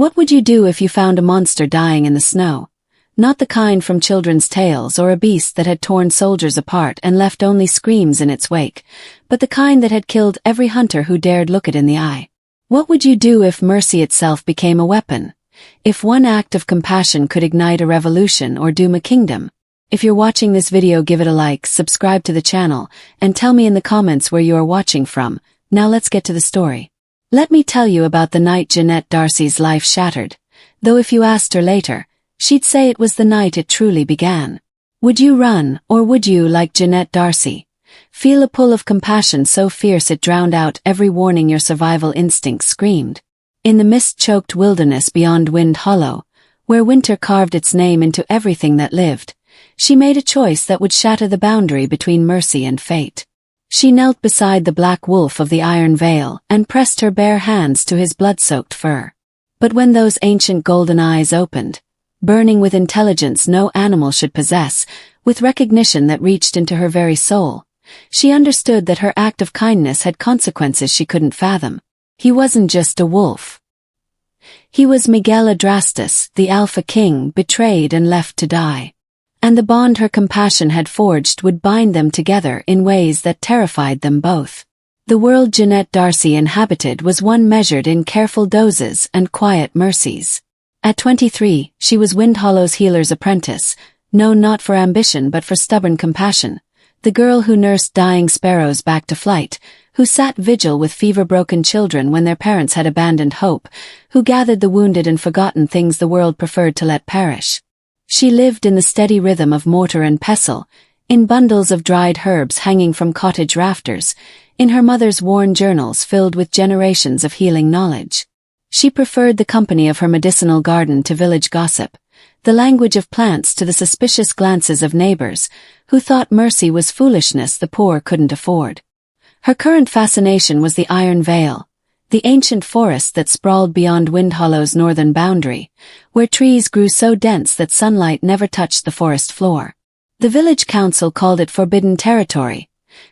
What would you do if you found a monster dying in the snow? Not the kind from children's tales or a beast that had torn soldiers apart and left only screams in its wake, but the kind that had killed every hunter who dared look it in the eye. What would you do if mercy itself became a weapon? If one act of compassion could ignite a revolution or doom a kingdom? If you're watching this video, give it a like, subscribe to the channel, and tell me in the comments where you are watching from. Now let's get to the story. Let me tell you about the night Jeanette D'Arcy's life shattered, though if you asked her later, she'd say it was the night it truly began. Would you run, or would you, like Jeanette D'Arcy, feel a pull of compassion so fierce it drowned out every warning your survival instincts screamed? In the mist-choked wilderness beyond Wind Hollow, where winter carved its name into everything that lived, she made a choice that would shatter the boundary between mercy and fate. She knelt beside the black wolf of the Iron Vale and pressed her bare hands to his blood-soaked fur. But when those ancient golden eyes opened, burning with intelligence no animal should possess, with recognition that reached into her very soul, she understood that her act of kindness had consequences she couldn't fathom. He wasn't just a wolf. He was Miguel Adrastus, the Alpha King, betrayed and left to die. And the bond her compassion had forged would bind them together in ways that terrified them both. The world Jeanette D'Arcy inhabited was one measured in careful doses and quiet mercies. At 23, she was Wind Hollow's healer's apprentice, known not for ambition but for stubborn compassion, the girl who nursed dying sparrows back to flight, who sat vigil with fever-broken children when their parents had abandoned hope, who gathered the wounded and forgotten things the world preferred to let perish. She lived in the steady rhythm of mortar and pestle, in bundles of dried herbs hanging from cottage rafters, in her mother's worn journals filled with generations of healing knowledge. She preferred the company of her medicinal garden to village gossip, the language of plants to the suspicious glances of neighbors, who thought mercy was foolishness the poor couldn't afford. Her current fascination was the Iron Vale, the ancient forest that sprawled beyond Wind Hollow's northern boundary, where trees grew so dense that sunlight never touched the forest floor. The village council called it forbidden territory,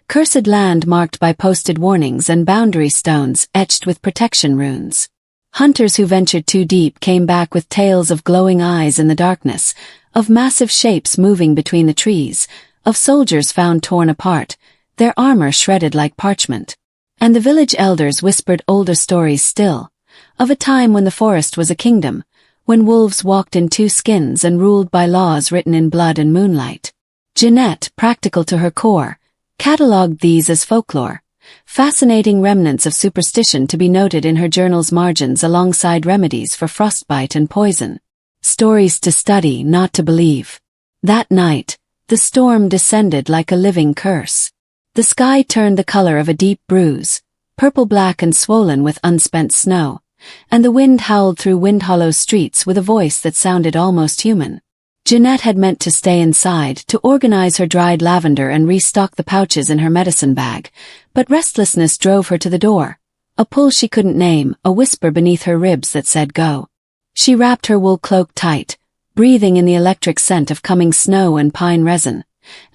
cursed land marked by posted warnings and boundary stones etched with protection runes. Hunters who ventured too deep came back with tales of glowing eyes in the darkness, of massive shapes moving between the trees, of soldiers found torn apart, their armor shredded like parchment. And the village elders whispered older stories still, of a time when the forest was a kingdom, when wolves walked in two skins and ruled by laws written in blood and moonlight. Jeanette, practical to her core, catalogued these as folklore, fascinating remnants of superstition to be noted in her journal's margins alongside remedies for frostbite and poison. Stories to study, not to believe. That night, the storm descended like a living curse. The sky turned the color of a deep bruise, purple-black and swollen with unspent snow, and the wind howled through Wind Hollow's streets with a voice that sounded almost human. Jeanette had meant to stay inside, to organize her dried lavender and restock the pouches in her medicine bag, but restlessness drove her to the door, a pull she couldn't name, a whisper beneath her ribs that said go. She wrapped her wool cloak tight, breathing in the electric scent of coming snow and pine resin,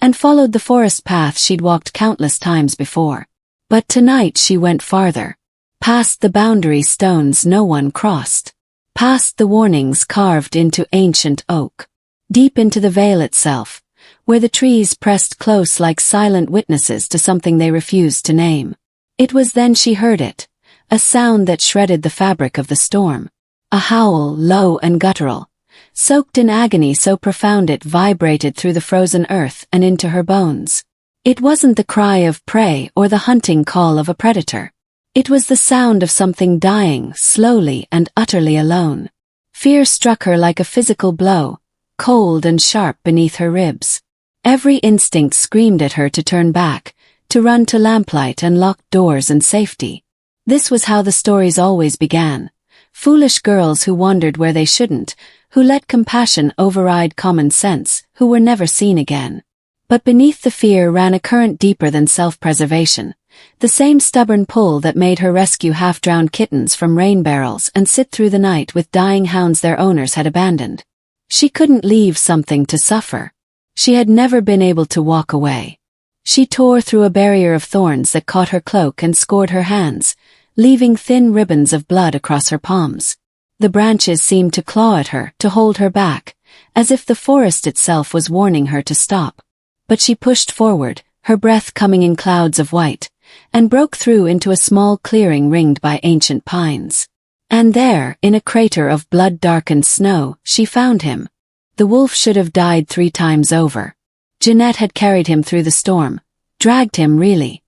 and followed the forest path she'd walked countless times before. But tonight she went farther. Past the boundary stones no one crossed. Past the warnings carved into ancient oak. Deep into the vale itself, where the trees pressed close like silent witnesses to something they refused to name. It was then she heard it, a sound that shredded the fabric of the storm. A howl, low and guttural, soaked in agony so profound it vibrated through the frozen earth and into her bones. It wasn't the cry of prey or the hunting call of a predator. It was the sound of something dying, slowly and utterly alone. Fear struck her like a physical blow, cold and sharp beneath her ribs. Every instinct screamed at her to turn back, to run to lamplight and locked doors and safety. This was how the stories always began. Foolish girls who wandered where they shouldn't, who let compassion override common sense, who were never seen again. But beneath the fear ran a current deeper than self-preservation, the same stubborn pull that made her rescue half-drowned kittens from rain barrels and sit through the night with dying hounds their owners had abandoned. She couldn't leave something to suffer. She had never been able to walk away. She tore through a barrier of thorns that caught her cloak and scored her hands, leaving thin ribbons of blood across her palms. The branches seemed to claw at her, to hold her back, as if the forest itself was warning her to stop. But she pushed forward, her breath coming in clouds of white, and broke through into a small clearing ringed by ancient pines. And there, in a crater of blood-darkened snow, she found him. The wolf should have died 3 times over. Jeanette had carried him through the storm, dragged him really.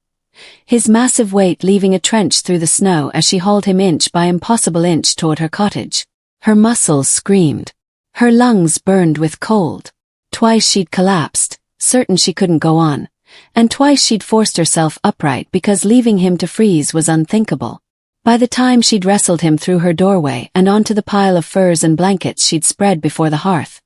His massive weight leaving a trench through the snow as she hauled him inch by impossible inch toward her cottage. Her muscles screamed. Her lungs burned with cold. Twice she'd collapsed, certain she couldn't go on, and twice she'd forced herself upright because leaving him to freeze was unthinkable. By the time she'd wrestled him through her doorway and onto the pile of furs and blankets she'd spread before the hearth,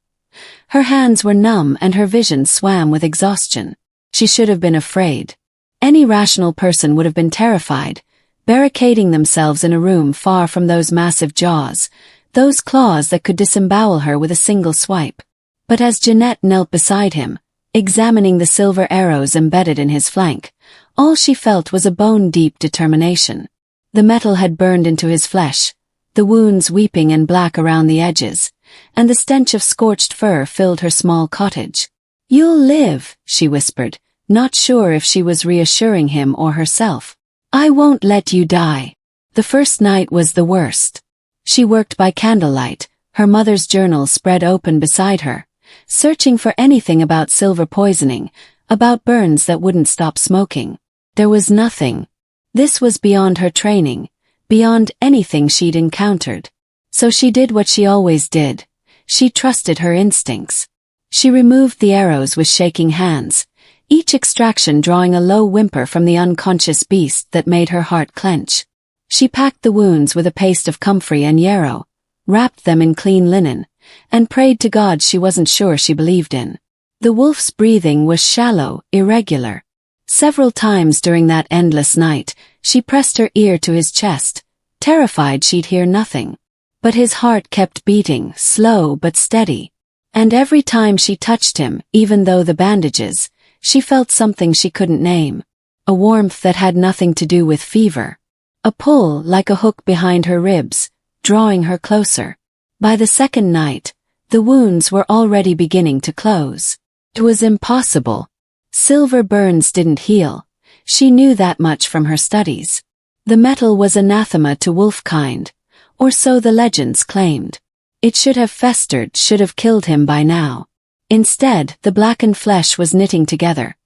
her hands were numb and her vision swam with exhaustion. She should have been afraid. Any rational person would have been terrified, barricading themselves in a room far from those massive jaws, those claws that could disembowel her with a single swipe. But as Jeanette knelt beside him, examining the silver arrows embedded in his flank, all she felt was a bone-deep determination. The metal had burned into his flesh, the wounds weeping and black around the edges, and the stench of scorched fur filled her small cottage. "You'll live," she whispered, not sure if she was reassuring him or herself. "I won't let you die." The first night was the worst. She worked by candlelight, her mother's journal spread open beside her, searching for anything about silver poisoning, about burns that wouldn't stop smoking. There was nothing. This was beyond her training, beyond anything she'd encountered. So she did what she always did. She trusted her instincts. She removed the arrows with shaking hands, each extraction drawing a low whimper from the unconscious beast that made her heart clench. She packed the wounds with a paste of comfrey and yarrow, wrapped them in clean linen, and prayed to God she wasn't sure she believed in. The wolf's breathing was shallow, irregular. Several times during that endless night, she pressed her ear to his chest, terrified she'd hear nothing. But his heart kept beating, slow but steady. And every time she touched him, even though the bandages, she felt something she couldn't name. A warmth that had nothing to do with fever. A pull like a hook behind her ribs, drawing her closer. By the second night, the wounds were already beginning to close. It was impossible. Silver burns didn't heal. She knew that much from her studies. The metal was anathema to wolfkind, or so the legends claimed. It should have festered, should have killed him by now. Instead, the blackened flesh was knitting together,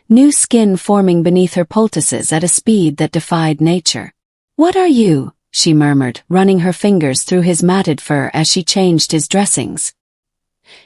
new skin forming beneath her poultices at a speed that defied nature. "What are you?" she murmured, running her fingers through his matted fur as she changed his dressings.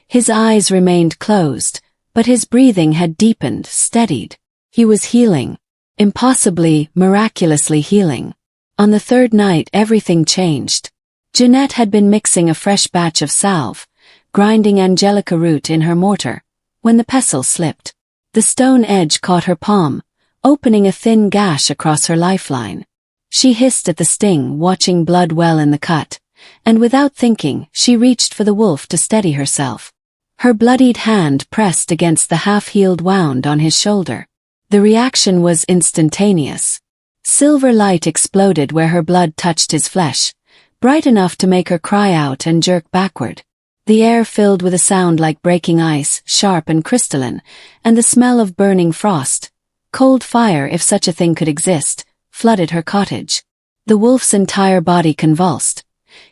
His eyes remained closed, but his breathing had deepened, steadied. He was healing. Impossibly, miraculously healing. On the third night everything changed. Jeanette had been mixing a fresh batch of salve, grinding angelica root in her mortar, when the pestle slipped. The stone edge caught her palm, opening a thin gash across her lifeline. She hissed at the sting, watching blood well in the cut, and without thinking, she reached for the wolf to steady herself. Her bloodied hand pressed against the half-healed wound on his shoulder. The reaction was instantaneous. Silver light exploded where her blood touched his flesh, bright enough to make her cry out and jerk backward. The air filled with a sound like breaking ice, sharp and crystalline, and the smell of burning frost, cold fire if such a thing could exist, flooded her cottage. The wolf's entire body convulsed,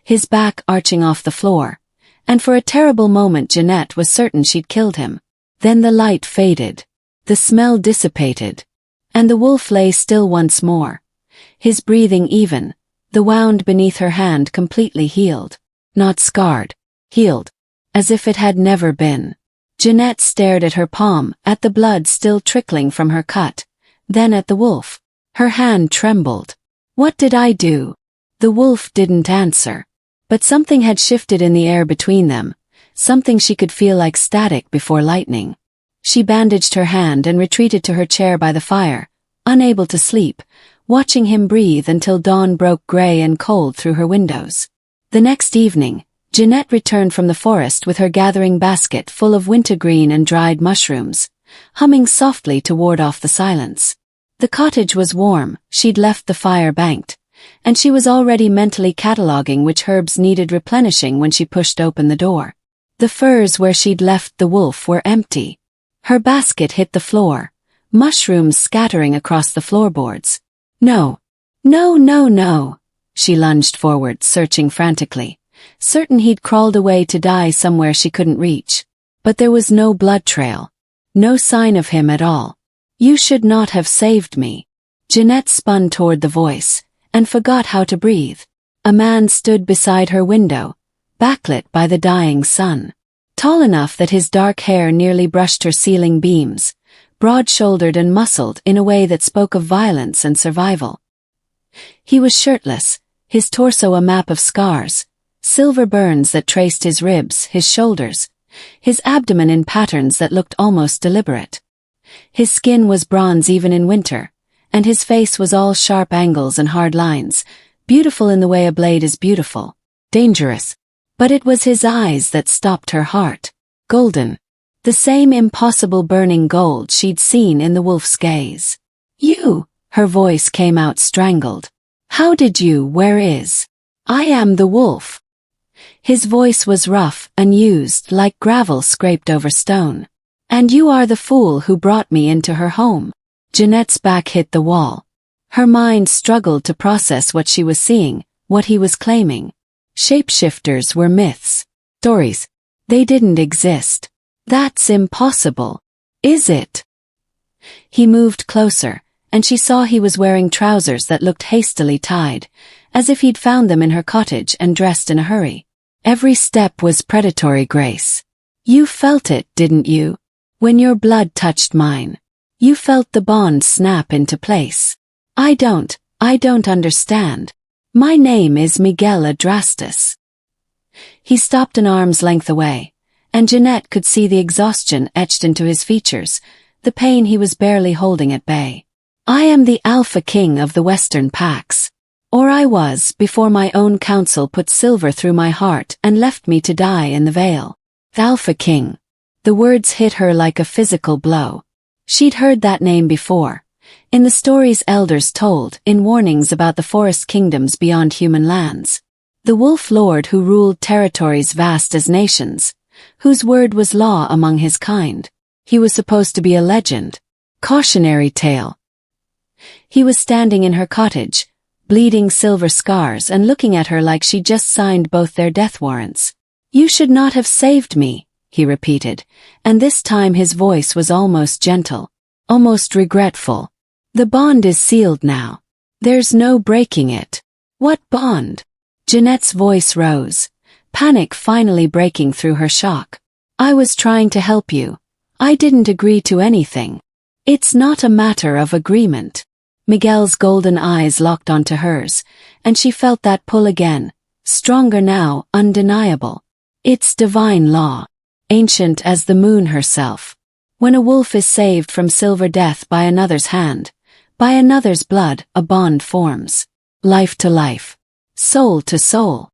his back arching off the floor, and for a terrible moment Jeanette was certain she'd killed him. Then the light faded, the smell dissipated, and the wolf lay still once more, his breathing even, the wound beneath her hand completely healed. Not scarred, healed, as if it had never been. Jeanette stared at her palm, at the blood still trickling from her cut, then at the wolf. Her hand trembled. "What did I do?" The wolf didn't answer. But something had shifted in the air between them, something she could feel like static before lightning. She bandaged her hand and retreated to her chair by the fire, unable to sleep, watching him breathe until dawn broke gray and cold through her windows. The next evening, Jeanette returned from the forest with her gathering basket full of wintergreen and dried mushrooms, humming softly to ward off the silence. The cottage was warm, she'd left the fire banked, and she was already mentally cataloging which herbs needed replenishing when she pushed open the door. The furs where she'd left the wolf were empty. Her basket hit the floor, mushrooms scattering across the floorboards. No. No, no, no. She lunged forward, searching frantically, certain he'd crawled away to die somewhere she couldn't reach. But there was no blood trail. No sign of him at all. You should not have saved me. Jeanette spun toward the voice, and forgot how to breathe. A man stood beside her window, backlit by the dying sun. Tall enough that his dark hair nearly brushed her ceiling beams, broad-shouldered and muscled in a way that spoke of violence and survival. He was shirtless, his torso a map of scars, silver burns that traced his ribs, his shoulders, his abdomen in patterns that looked almost deliberate. His skin was bronze even in winter, and his face was all sharp angles and hard lines, beautiful in the way a blade is beautiful, dangerous. But it was his eyes that stopped her heart. Golden. The same impossible burning gold she'd seen in the wolf's gaze. You, her voice came out strangled. How did you, where is? I am the wolf. His voice was rough and used like gravel scraped over stone. And you are the fool who brought me into her home. Jeanette's back hit the wall. Her mind struggled to process what she was seeing, what he was claiming. Shapeshifters were myths. Stories. They didn't exist. That's impossible. Is it? He moved closer, and she saw he was wearing trousers that looked hastily tied, as if he'd found them in her cottage and dressed in a hurry. Every step was predatory grace. You felt it, didn't you? When your blood touched mine. You felt the bond snap into place. I don't understand. My name is Miguel Adrastus. He stopped an arm's length away, and Jeanette could see the exhaustion etched into his features, the pain he was barely holding at bay. I am the Alpha King of the Western Pax. Or I was before my own council put silver through my heart and left me to die in the Vale. Alpha King. The words hit her like a physical blow. She'd heard that name before. In the stories elders told, in warnings about the forest kingdoms beyond human lands. The wolf lord who ruled territories vast as nations, whose word was law among his kind. He was supposed to be a legend. Cautionary tale. He was standing in her cottage, bleeding silver scars and looking at her like she'd just signed both their death warrants. You should not have saved me, he repeated, and this time his voice was almost gentle, almost regretful. The bond is sealed now. There's no breaking it. What bond? Jeanette's voice rose, panic finally breaking through her shock. I was trying to help you. I didn't agree to anything. It's not a matter of agreement. Miguel's golden eyes locked onto hers, and she felt that pull again, stronger now, undeniable. It's divine law, ancient as the moon herself. When a wolf is saved from silver death by another's hand, by another's blood, a bond forms. Life to life. Soul to soul.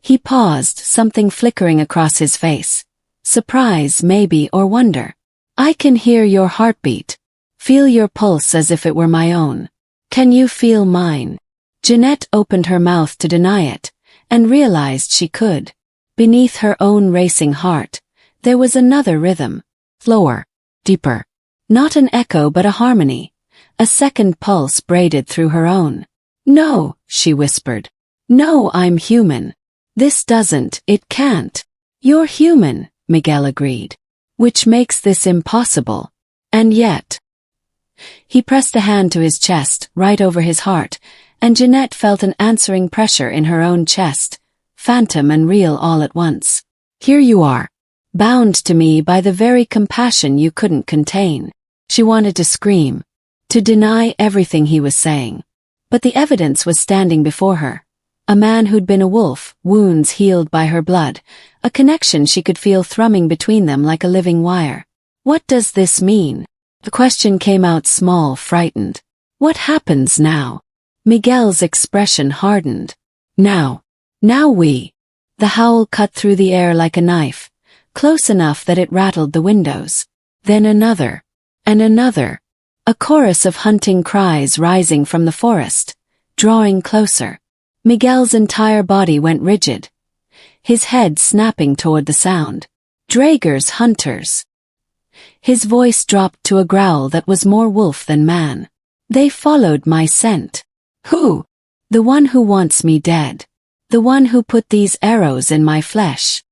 He paused, something flickering across his face. Surprise, maybe, or wonder. I can hear your heartbeat. Feel your pulse as if it were my own. Can you feel mine? Jeanette opened her mouth to deny it, and realized she could. Beneath her own racing heart, there was another rhythm. Slower. Deeper. Not an echo but a harmony. A second pulse braided through her own. No, she whispered. No, I'm human. This doesn't, it can't. You're human, Miguel agreed. Which makes this impossible. And yet. He pressed a hand to his chest, right over his heart, and Jeanette felt an answering pressure in her own chest, phantom and real all at once. Here you are. Bound to me by the very compassion you couldn't contain. She wanted to scream. To deny everything he was saying. But the evidence was standing before her. A man who'd been a wolf, wounds healed by her blood, a connection she could feel thrumming between them like a living wire. What does this mean? The question came out small, frightened. What happens now? Miguel's expression hardened. Now we. The howl cut through the air like a knife, close enough that it rattled the windows. Then another. And another. A chorus of hunting cries rising from the forest, drawing closer. Miguel's entire body went rigid, his head snapping toward the sound. Draeger's hunters. His voice dropped to a growl that was more wolf than man. They followed my scent. Who? The one who wants me dead. The one who put these arrows in my flesh.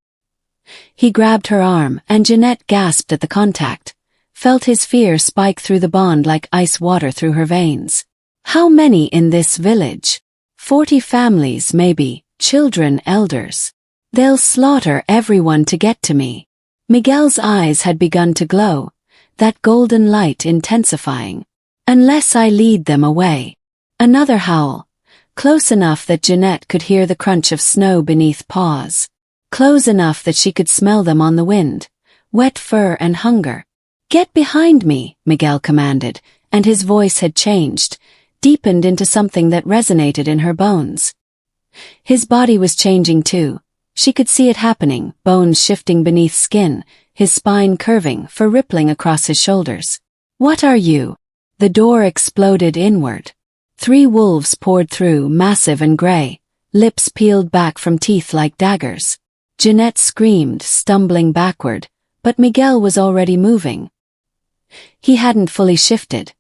He grabbed her arm, and Jeanette gasped at the contact, felt his fear spike through the bond like ice water through her veins. How many in this village? 40 families, maybe, children, elders. They'll slaughter everyone to get to me. Miguel's eyes had begun to glow, that golden light intensifying. Unless I lead them away. Another howl, close enough that Jeanette could hear the crunch of snow beneath paws. Close enough that she could smell them on the wind, wet fur and hunger. Get behind me, Miguel commanded, and his voice had changed, deepened into something that resonated in her bones. His body was changing too. She could see it happening, bones shifting beneath skin, his spine curving, fur rippling across his shoulders. What are you? The door exploded inward. 3 wolves poured through, massive and gray, lips peeled back from teeth like daggers. Jeanette screamed, stumbling backward, but Miguel was already moving. He hadn't fully shifted.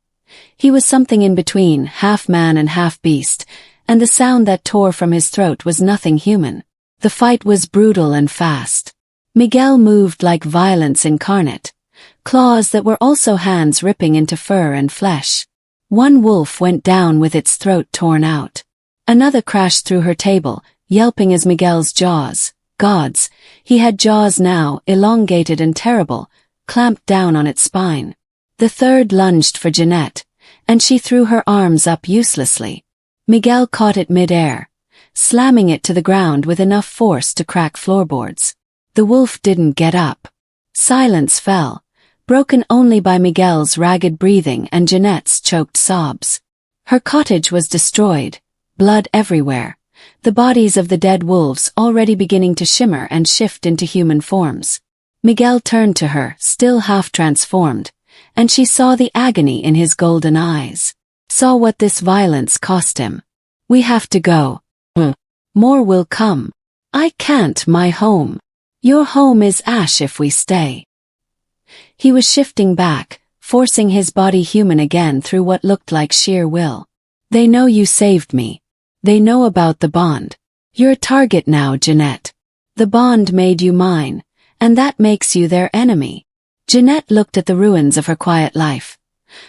He was something in between, half man and half beast, and the sound that tore from his throat was nothing human. The fight was brutal and fast. Miguel moved like violence incarnate, claws that were also hands ripping into fur and flesh. One wolf went down with its throat torn out. Another crashed through her table, yelping as Miguel's jaws, gods, he had jaws now, elongated and terrible, clamped down on its spine. The third lunged for Jeanette, and she threw her arms up uselessly. Miguel caught it mid-air, slamming it to the ground with enough force to crack floorboards. The wolf didn't get up. Silence fell, broken only by Miguel's ragged breathing and Jeanette's choked sobs. Her cottage was destroyed, blood everywhere, the bodies of the dead wolves already beginning to shimmer and shift into human forms. Miguel turned to her, still half transformed, and she saw the agony in his golden eyes, saw what this violence cost him. We have to go. More will come. I can't, my home. Your home is ash if we stay. He was shifting back, forcing his body human again through what looked like sheer will. They know you saved me. They know about the bond. You're a target now, Jeanette. The bond made you mine, and that makes you their enemy. Jeanette looked at the ruins of her quiet life.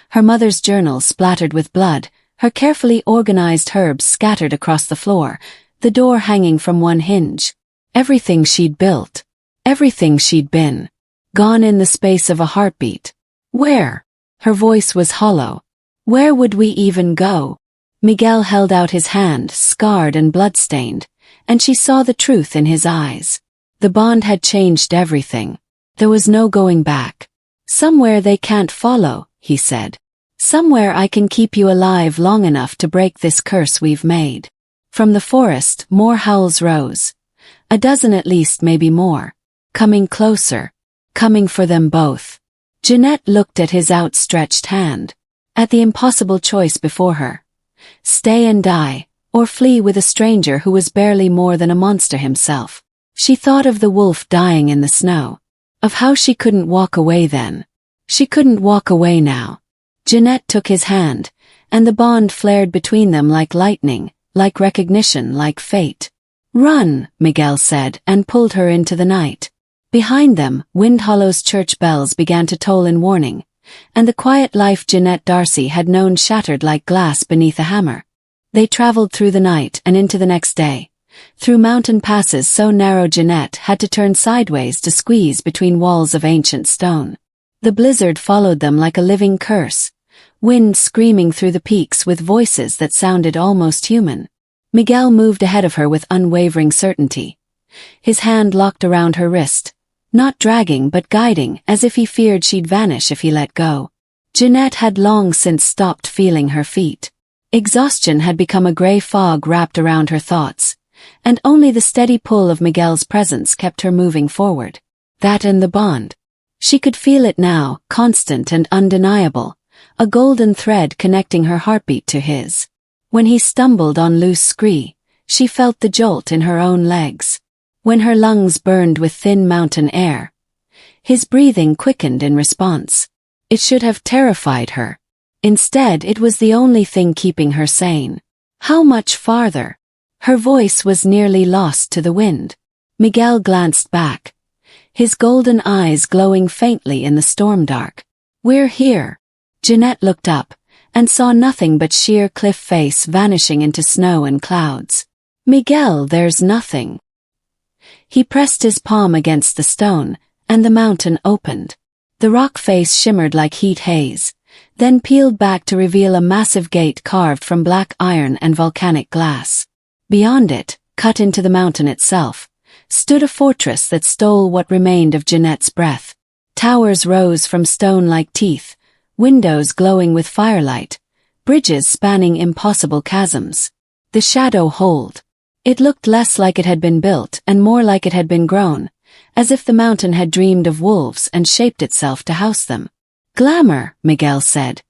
Her mother's journal splattered with blood, her carefully organized herbs scattered across the floor, the door hanging from one hinge. Everything she'd built, everything she'd been, gone in the space of a heartbeat. Where? Her voice was hollow. Where would we even go? Miguel held out his hand, scarred and bloodstained, and she saw the truth in his eyes. The bond had changed everything. There was no going back. Somewhere they can't follow, he said. Somewhere I can keep you alive long enough to break this curse we've made. From the forest, more howls rose. A dozen at least, maybe more. Coming closer. Coming for them both. Jeanette looked at his outstretched hand. At the impossible choice before her. Stay and die, or flee with a stranger who was barely more than a monster himself. She thought of the wolf dying in the snow. Of how she couldn't walk away then. She couldn't walk away now. Jeanette took his hand, and the bond flared between them like lightning, like recognition, like fate. Run, Miguel said, and pulled her into the night. Behind them, Wind Hollow's church bells began to toll in warning, and the quiet life Jeanette D'Arcy had known shattered like glass beneath a hammer. They traveled through the night and into the next day, through mountain passes so narrow Jeanette had to turn sideways to squeeze between walls of ancient stone. The blizzard followed them like a living curse, wind screaming through the peaks with voices that sounded almost human. Miguel moved ahead of her with unwavering certainty. His hand locked around her wrist, not dragging but guiding, as if he feared she'd vanish if he let go. Jeanette had long since stopped feeling her feet. Exhaustion had become a gray fog wrapped around her thoughts, and only the steady pull of Miguel's presence kept her moving forward. That and the bond. She could feel it now, constant and undeniable, a golden thread connecting her heartbeat to his. When he stumbled on loose scree, she felt the jolt in her own legs. When her lungs burned with thin mountain air, his breathing quickened in response. It should have terrified her. Instead, it was the only thing keeping her sane. How much farther? Her voice was nearly lost to the wind. Miguel glanced back, his golden eyes glowing faintly in the storm dark. "We're here." Jeanette looked up, and saw nothing but sheer cliff face vanishing into snow and clouds. "Miguel, there's nothing." He pressed his palm against the stone, and the mountain opened. The rock face shimmered like heat haze, then peeled back to reveal a massive gate carved from black iron and volcanic glass. Beyond it, cut into the mountain itself, stood a fortress that stole what remained of Jeanette's breath. Towers rose from stone like teeth, windows glowing with firelight, bridges spanning impossible chasms. The shadow hold. It looked less like it had been built and more like it had been grown, as if the mountain had dreamed of wolves and shaped itself to house them. "Glamour," Miguel said,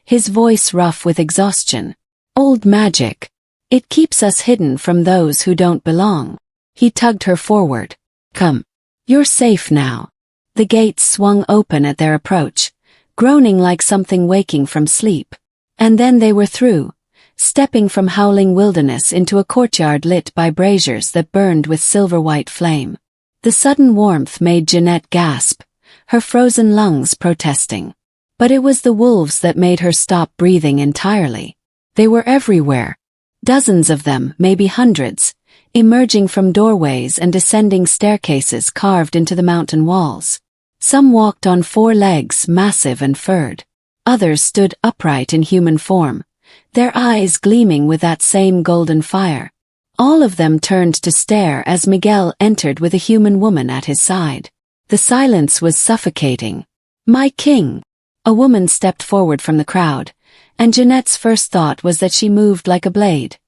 his voice rough with exhaustion. "Old magic. It keeps us hidden from those who don't belong." He tugged her forward. "Come. You're safe now." The gates swung open at their approach, groaning like something waking from sleep. And then they were through, stepping from howling wilderness into a courtyard lit by braziers that burned with silver-white flame. The sudden warmth made Jeanette gasp, her frozen lungs protesting. But it was the wolves that made her stop breathing entirely. They were everywhere. Dozens of them, maybe hundreds, emerging from doorways and descending staircases carved into the mountain walls. Some walked on 4 legs, massive and furred. Others stood upright in human form, their eyes gleaming with that same golden fire. All of them turned to stare as Miguel entered with a human woman at his side. The silence was suffocating. "My king!" A woman stepped forward from the crowd, and Jeanette's first thought was that she moved like a blade,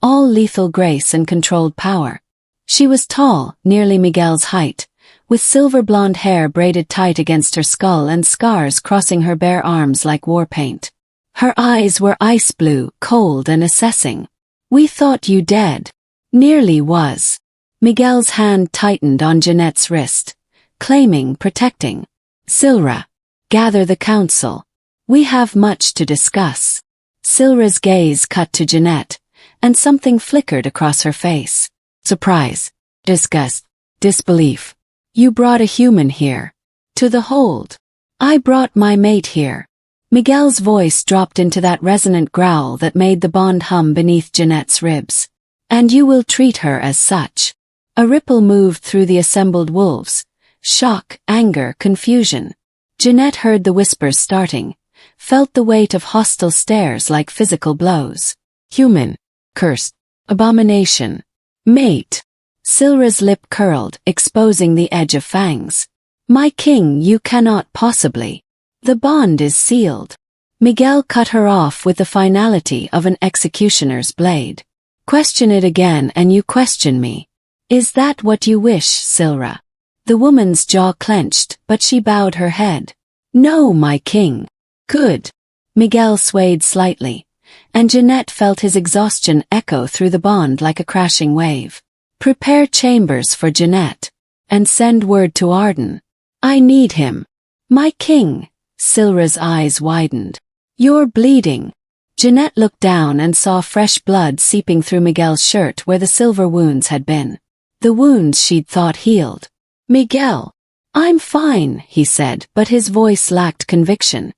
all lethal grace and controlled power. She was tall, nearly Miguel's height, with silver blonde hair braided tight against her skull and scars crossing her bare arms like war paint. Her eyes were ice blue, cold and assessing. "We thought you dead." "Nearly was." Miguel's hand tightened on Jeanette's wrist, claiming, protecting. "Silra, gather the council. We have much to discuss." Silra's gaze cut to Jeanette, and something flickered across her face. Surprise, disgust, disbelief. "You brought a human here. To the hold." "I brought my mate here." Miguel's voice dropped into that resonant growl that made the bond hum beneath Jeanette's ribs. "And you will treat her as such." A ripple moved through the assembled wolves. Shock, anger, confusion. Jeanette heard the whispers starting, felt the weight of hostile stares like physical blows. "Human. Cursed. Abomination. Mate." Silra's lip curled, exposing the edge of fangs. "My king, you cannot possibly. The bond is sealed." Miguel cut her off with the finality of an executioner's blade. "Question it again and you question me. Is that what you wish, Silra?" The woman's jaw clenched, but she bowed her head. "No, my king." "Good." Miguel swayed slightly, and Jeanette felt his exhaustion echo through the bond like a crashing wave. "Prepare chambers for Jeanette, and send word to Arden. I need him." "My king." Silra's eyes widened. "You're bleeding." Jeanette looked down and saw fresh blood seeping through Miguel's shirt where the silver wounds had been. The wounds she'd thought healed. "Miguel." "I'm fine," he said, but his voice lacked conviction.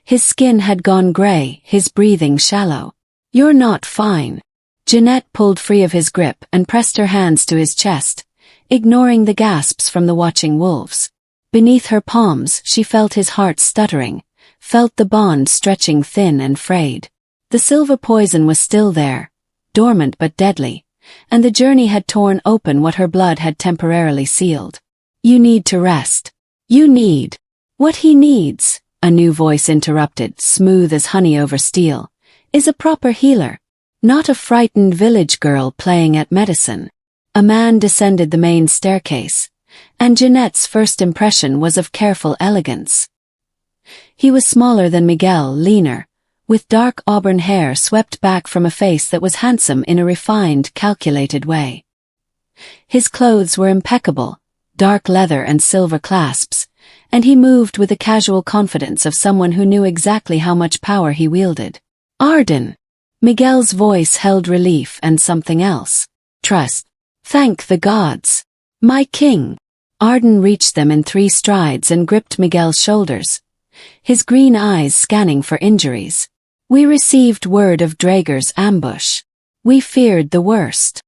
His skin had gone gray, his breathing shallow. "You're not fine." Jeanette pulled free of his grip and pressed her hands to his chest, ignoring the gasps from the watching wolves. Beneath her palms, she felt his heart stuttering, felt the bond stretching thin and frayed. The silver poison was still there, dormant but deadly, and the journey had torn open what her blood had temporarily sealed. "You need to rest. You need." "What he needs," a new voice interrupted, smooth as honey over steel, "is a proper healer. Not a frightened village girl playing at medicine." A man descended the main staircase, and Jeanette's first impression was of careful elegance. He was smaller than Miguel, leaner, with dark auburn hair swept back from a face that was handsome in a refined, calculated way. His clothes were impeccable, dark leather and silver clasps, and he moved with the casual confidence of someone who knew exactly how much power he wielded. Arden! Miguel's voice held relief and something else. Trust. Thank the gods. My king. Arden reached them in 3 strides and gripped Miguel's shoulders, his green eyes scanning for injuries. We received word of Draeger's ambush. We feared the worst.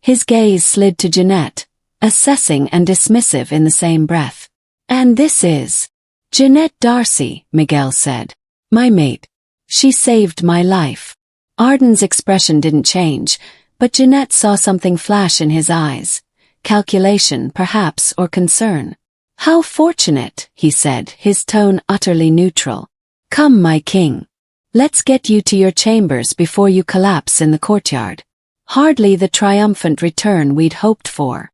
His gaze slid to Jeanette, assessing and dismissive in the same breath. And this is Jeanette D'Arcy, Miguel said. My mate. She saved my life. Arden's expression didn't change, but Jeanette saw something flash in his eyes. Calculation, perhaps, or concern. How fortunate, he said, his tone utterly neutral. Come, my king. Let's get you to your chambers before you collapse in the courtyard. Hardly the triumphant return we'd hoped for.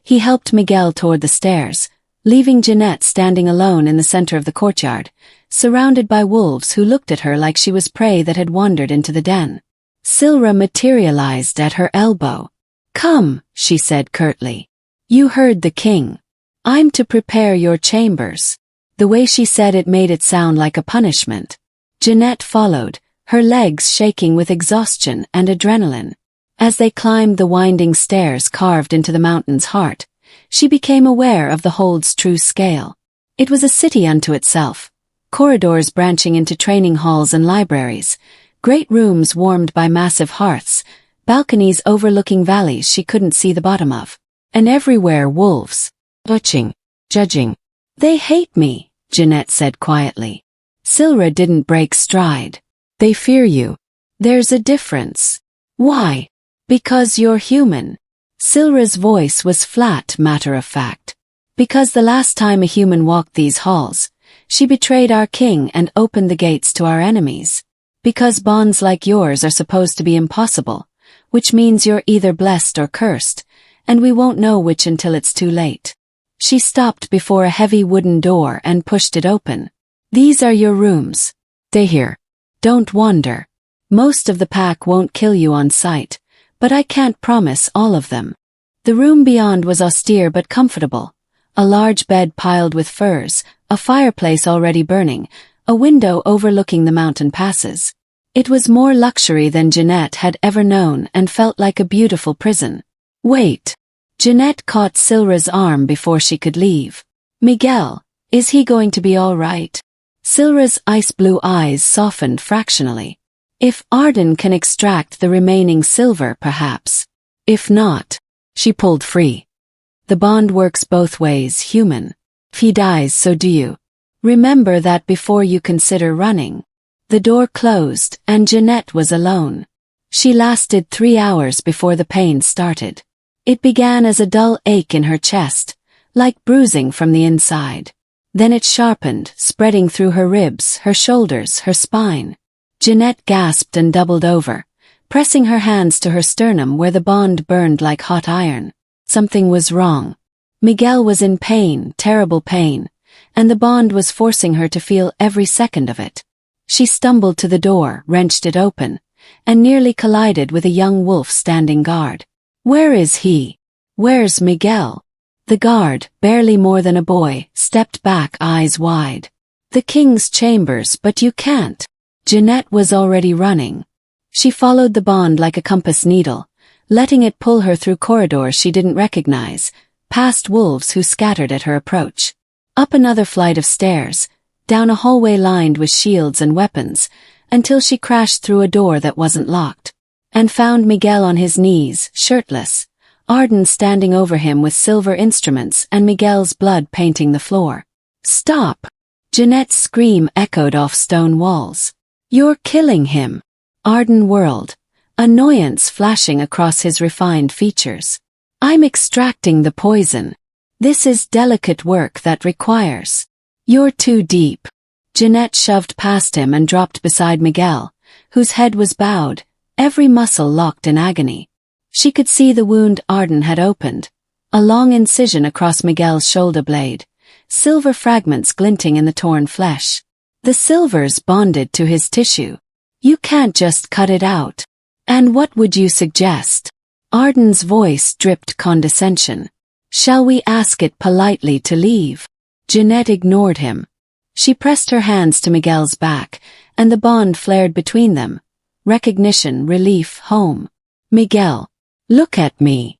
He helped Miguel toward the stairs, leaving Jeanette standing alone in the center of the courtyard, surrounded by wolves who looked at her like she was prey that had wandered into the den. Silra materialized at her elbow. Come, she said curtly. You heard the king. I'm to prepare your chambers. The way she said it made it sound like a punishment. Jeanette followed, her legs shaking with exhaustion and adrenaline. As they climbed the winding stairs carved into the mountain's heart, she became aware of the hold's true scale. It was a city unto itself, corridors branching into training halls and libraries, great rooms warmed by massive hearths, balconies overlooking valleys she couldn't see the bottom of. And everywhere wolves. Watching. Judging. They hate me, Jeanette said quietly. Silra didn't break stride. They fear you. There's a difference. Why? Because you're human. Silra's voice was flat, matter-of-fact. Because the last time a human walked these halls, she betrayed our king and opened the gates to our enemies. Because bonds like yours are supposed to be impossible, which means you're either blessed or cursed, and we won't know which until it's too late. She stopped before a heavy wooden door and pushed it open. These are your rooms. Stay here. Don't wander. Most of the pack won't kill you on sight, but I can't promise all of them. The room beyond was austere but comfortable. A large bed piled with furs, a fireplace already burning, a window overlooking the mountain passes. It was more luxury than Jeanette had ever known and felt like a beautiful prison. Wait. Jeanette caught Silra's arm before she could leave. Miguel, is he going to be all right? Silra's ice-blue eyes softened fractionally. If Arden can extract the remaining silver, perhaps. If not, she pulled free. The bond works both ways, human. If he dies, so do you. Remember that before you consider running. The door closed, and Jeanette was alone. She lasted 3 hours before the pain started. It began as a dull ache in her chest, like bruising from the inside. Then it sharpened, spreading through her ribs, her shoulders, her spine. Jeanette gasped and doubled over, pressing her hands to her sternum where the bond burned like hot iron. Something was wrong. Miguel was in pain, terrible pain, and the bond was forcing her to feel every second of it. She stumbled to the door, wrenched it open, and nearly collided with a young wolf standing guard. Where is he? Where's Miguel? The guard, barely more than a boy, stepped back, eyes wide. The king's chambers, but you can't. Jeanette was already running. She followed the bond like a compass needle, letting it pull her through corridors she didn't recognize, past wolves who scattered at her approach. Up another flight of stairs, down a hallway lined with shields and weapons, until she crashed through a door that wasn't locked, and found Miguel on his knees, shirtless, Arden standing over him with silver instruments and Miguel's blood painting the floor. Stop! Jeanette's scream echoed off stone walls. You're killing him! Arden whirled, annoyance flashing across his refined features. I'm extracting the poison. This is delicate work that requires. You're too deep. Jeanette shoved past him and dropped beside Miguel, whose head was bowed, every muscle locked in agony. She could see the wound Arden had opened, a long incision across Miguel's shoulder blade, silver fragments glinting in the torn flesh. The silver's bonded to his tissue. You can't just cut it out. And what would you suggest? Arden's voice dripped condescension. Shall we ask it politely to leave? Jeanette ignored him. She pressed her hands to Miguel's back, and the bond flared between them. Recognition, relief, home. Miguel, look at me.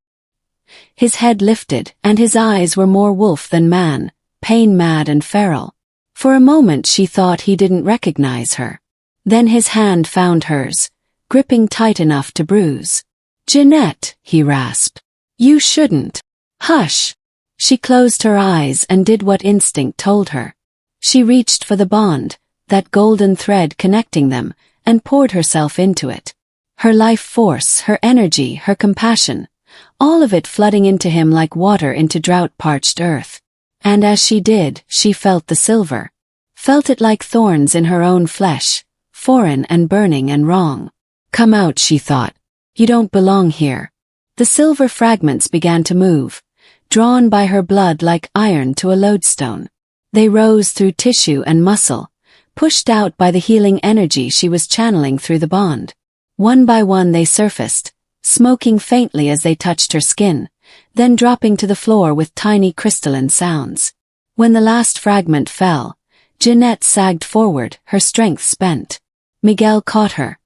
His head lifted, and his eyes were more wolf than man, pain-mad and feral. For a moment she thought he didn't recognize her. Then his hand found hers, gripping tight enough to bruise. Jeanette, he rasped. You shouldn't. Hush. She closed her eyes and did what instinct told her. She reached for the bond, that golden thread connecting them, and poured herself into it. Her life force, her energy, her compassion, all of it flooding into him like water into drought-parched earth. And as she did, she felt the silver. Felt it like thorns in her own flesh, foreign and burning and wrong. Come out, she thought. You don't belong here. The silver fragments began to move, drawn by her blood like iron to a lodestone. They rose through tissue and muscle, pushed out by the healing energy she was channeling through the bond. One by one they surfaced, smoking faintly as they touched her skin, then dropping to the floor with tiny crystalline sounds. When the last fragment fell, Jeanette sagged forward, her strength spent. Miguel caught her,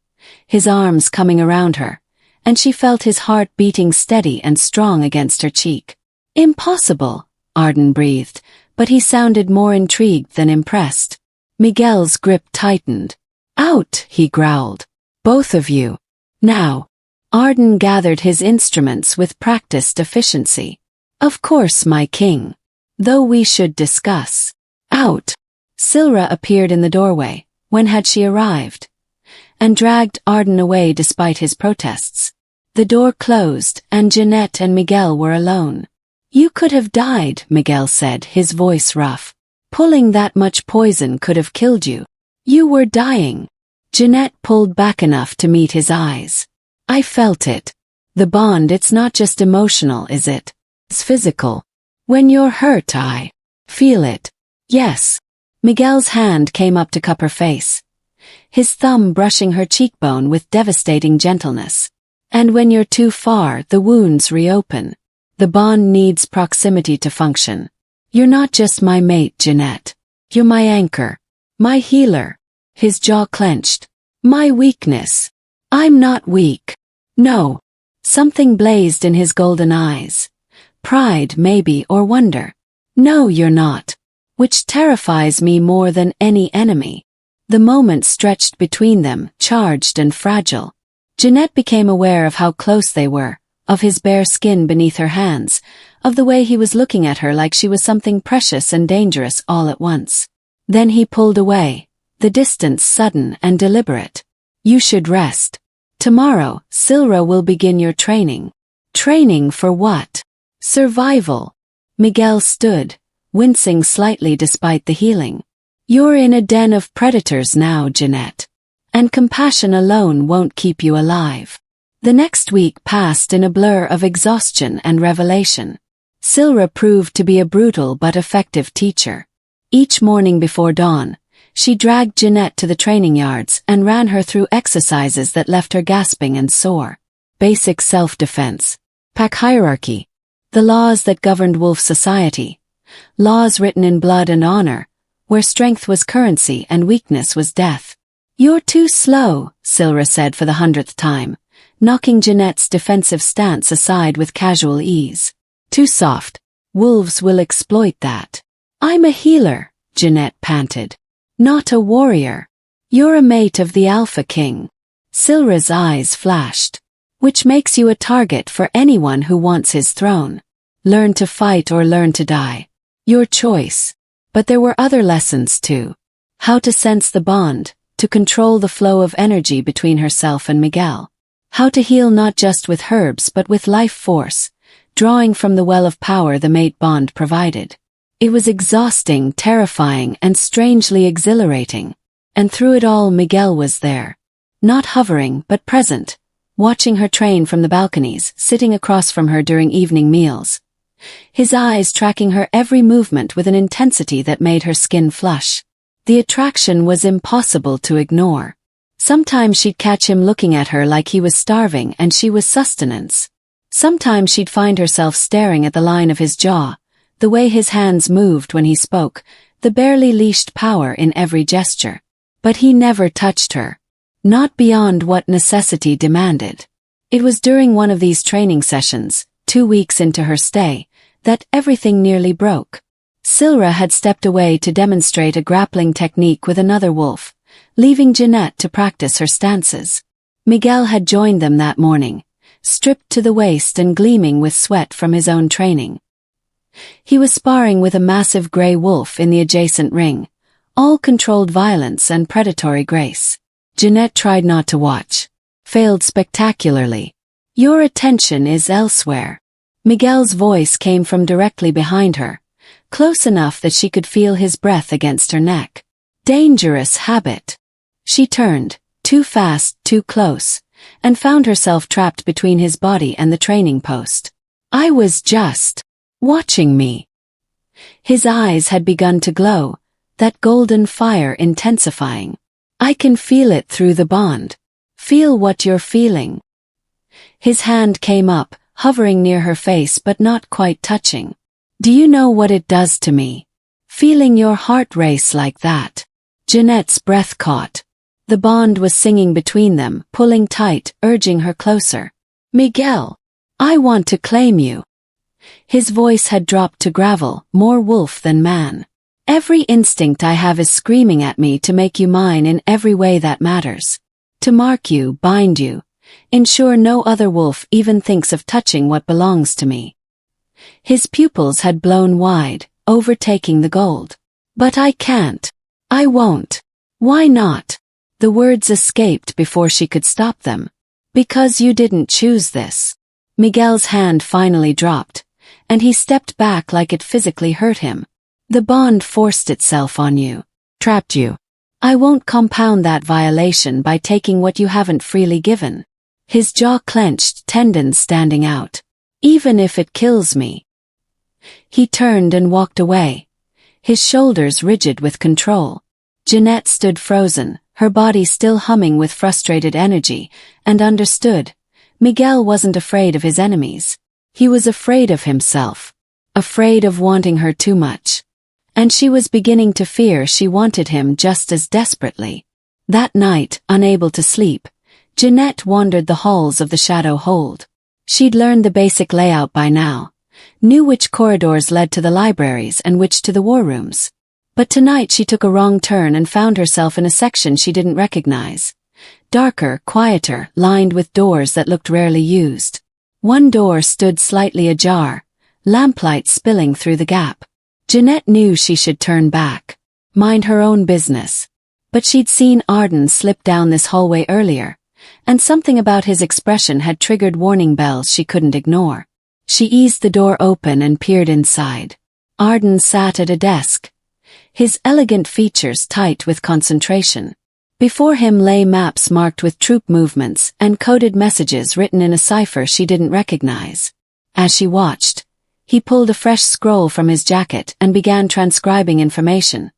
his arms coming around her, and she felt his heart beating steady and strong against her cheek. Impossible, Arden breathed, but he sounded more intrigued than impressed. Miguel's grip tightened. Out, he growled. Both of you. Now. Arden gathered his instruments with practiced efficiency. Of course, my king. Though we should discuss. Out. Silra appeared in the doorway. When had she arrived? And dragged Arden away despite his protests. The door closed, and Jeanette and Miguel were alone. You could have died, Miguel said, his voice rough. Pulling that much poison could have killed you. You were dying. Jeanette pulled back enough to meet his eyes. I felt it. The bond, it's not just emotional, is it? It's physical. When you're hurt, I feel it. Yes. Miguel's hand came up to cup her face, his thumb brushing her cheekbone with devastating gentleness. And when you're too far, the wounds reopen. The bond needs proximity to function. You're not just my mate, Jeanette. You're my anchor. My healer. His jaw clenched. My weakness. I'm not weak. No. Something blazed in his golden eyes. Pride, maybe, or wonder. No, you're not. Which terrifies me more than any enemy. The moment stretched between them, charged and fragile. Jeanette became aware of how close they were, of his bare skin beneath her hands, of the way he was looking at her like she was something precious and dangerous all at once. Then he pulled away, the distance sudden and deliberate. You should rest. Tomorrow, Silra will begin your training. Training for what? Survival. Miguel stood, wincing slightly despite the healing. You're in a den of predators now, Jeanette. And compassion alone won't keep you alive. The next week passed in a blur of exhaustion and revelation. Silra proved to be a brutal but effective teacher. Each morning before dawn, she dragged Jeanette to the training yards and ran her through exercises that left her gasping and sore. Basic self-defense. Pack hierarchy. The laws that governed wolf society. Laws written in blood and honor, where strength was currency and weakness was death. You're too slow, Silra said for the 100th time, knocking Jeanette's defensive stance aside with casual ease. Too soft. Wolves will exploit that. I'm a healer, Jeanette panted. Not a warrior. You're a mate of the Alpha King. Silra's eyes flashed. Which makes you a target for anyone who wants his throne. Learn to fight or learn to die. Your choice. But there were other lessons too. How to sense the bond, to control the flow of energy between herself and Miguel. How to heal not just with herbs but with life force, drawing from the well of power the mate bond provided. It was exhausting, terrifying, and strangely exhilarating. And through it all Miguel was there. Not hovering, but present, watching her train from the balconies, sitting across from her during evening meals. His eyes tracking her every movement with an intensity that made her skin flush. The attraction was impossible to ignore. Sometimes she'd catch him looking at her like he was starving and she was sustenance. Sometimes she'd find herself staring at the line of his jaw, the way his hands moved when he spoke, the barely leashed power in every gesture. But he never touched her. Not beyond what necessity demanded. It was during one of these training sessions, 2 weeks into her stay, that everything nearly broke. Silra had stepped away to demonstrate a grappling technique with another wolf, leaving Jeanette to practice her stances. Miguel had joined them that morning, stripped to the waist and gleaming with sweat from his own training. He was sparring with a massive gray wolf in the adjacent ring, all controlled violence and predatory grace. Jeanette tried not to watch. Failed spectacularly. "Your attention is elsewhere." Miguel's voice came from directly behind her, close enough that she could feel his breath against her neck. Dangerous habit. She turned, too fast, too close, and found herself trapped between his body and the training post. "I was just watching me." His eyes had begun to glow, that golden fire intensifying. "I can feel it through the bond. Feel what you're feeling." His hand came up, hovering near her face but not quite touching. "Do you know what it does to me? Feeling your heart race like that." Jeanette's breath caught. The bond was singing between them, pulling tight, urging her closer. "Miguel, I want to claim you." His voice had dropped to gravel, more wolf than man. "Every instinct I have is screaming at me to make you mine in every way that matters. To mark you, bind you, ensure no other wolf even thinks of touching what belongs to me." His pupils had blown wide, overtaking the gold. "But I can't. I won't." "Why not?" The words escaped before she could stop them. "Because you didn't choose this." Miguel's hand finally dropped, and he stepped back like it physically hurt him. "The bond forced itself on you. Trapped you. I won't compound that violation by taking what you haven't freely given." His jaw clenched, tendons standing out. "Even if it kills me." He turned and walked away, his shoulders rigid with control. Jeanette stood frozen, her body still humming with frustrated energy, and understood. Miguel wasn't afraid of his enemies. He was afraid of himself. Afraid of wanting her too much. And she was beginning to fear she wanted him just as desperately. That night, unable to sleep, Jeanette wandered the halls of the Shadow Hold. She'd learned the basic layout by now, knew which corridors led to the libraries and which to the war rooms. But tonight she took a wrong turn and found herself in a section she didn't recognize. Darker, quieter, lined with doors that looked rarely used. One door stood slightly ajar, lamplight spilling through the gap. Jeanette knew she should turn back, mind her own business. But she'd seen Arden slip down this hallway earlier, and something about his expression had triggered warning bells she couldn't ignore. She eased the door open and peered inside. Arden sat at a desk, his elegant features tight with concentration. Before him lay maps marked with troop movements and coded messages written in a cipher she didn't recognize. As she watched, he pulled a fresh scroll from his jacket and began transcribing information,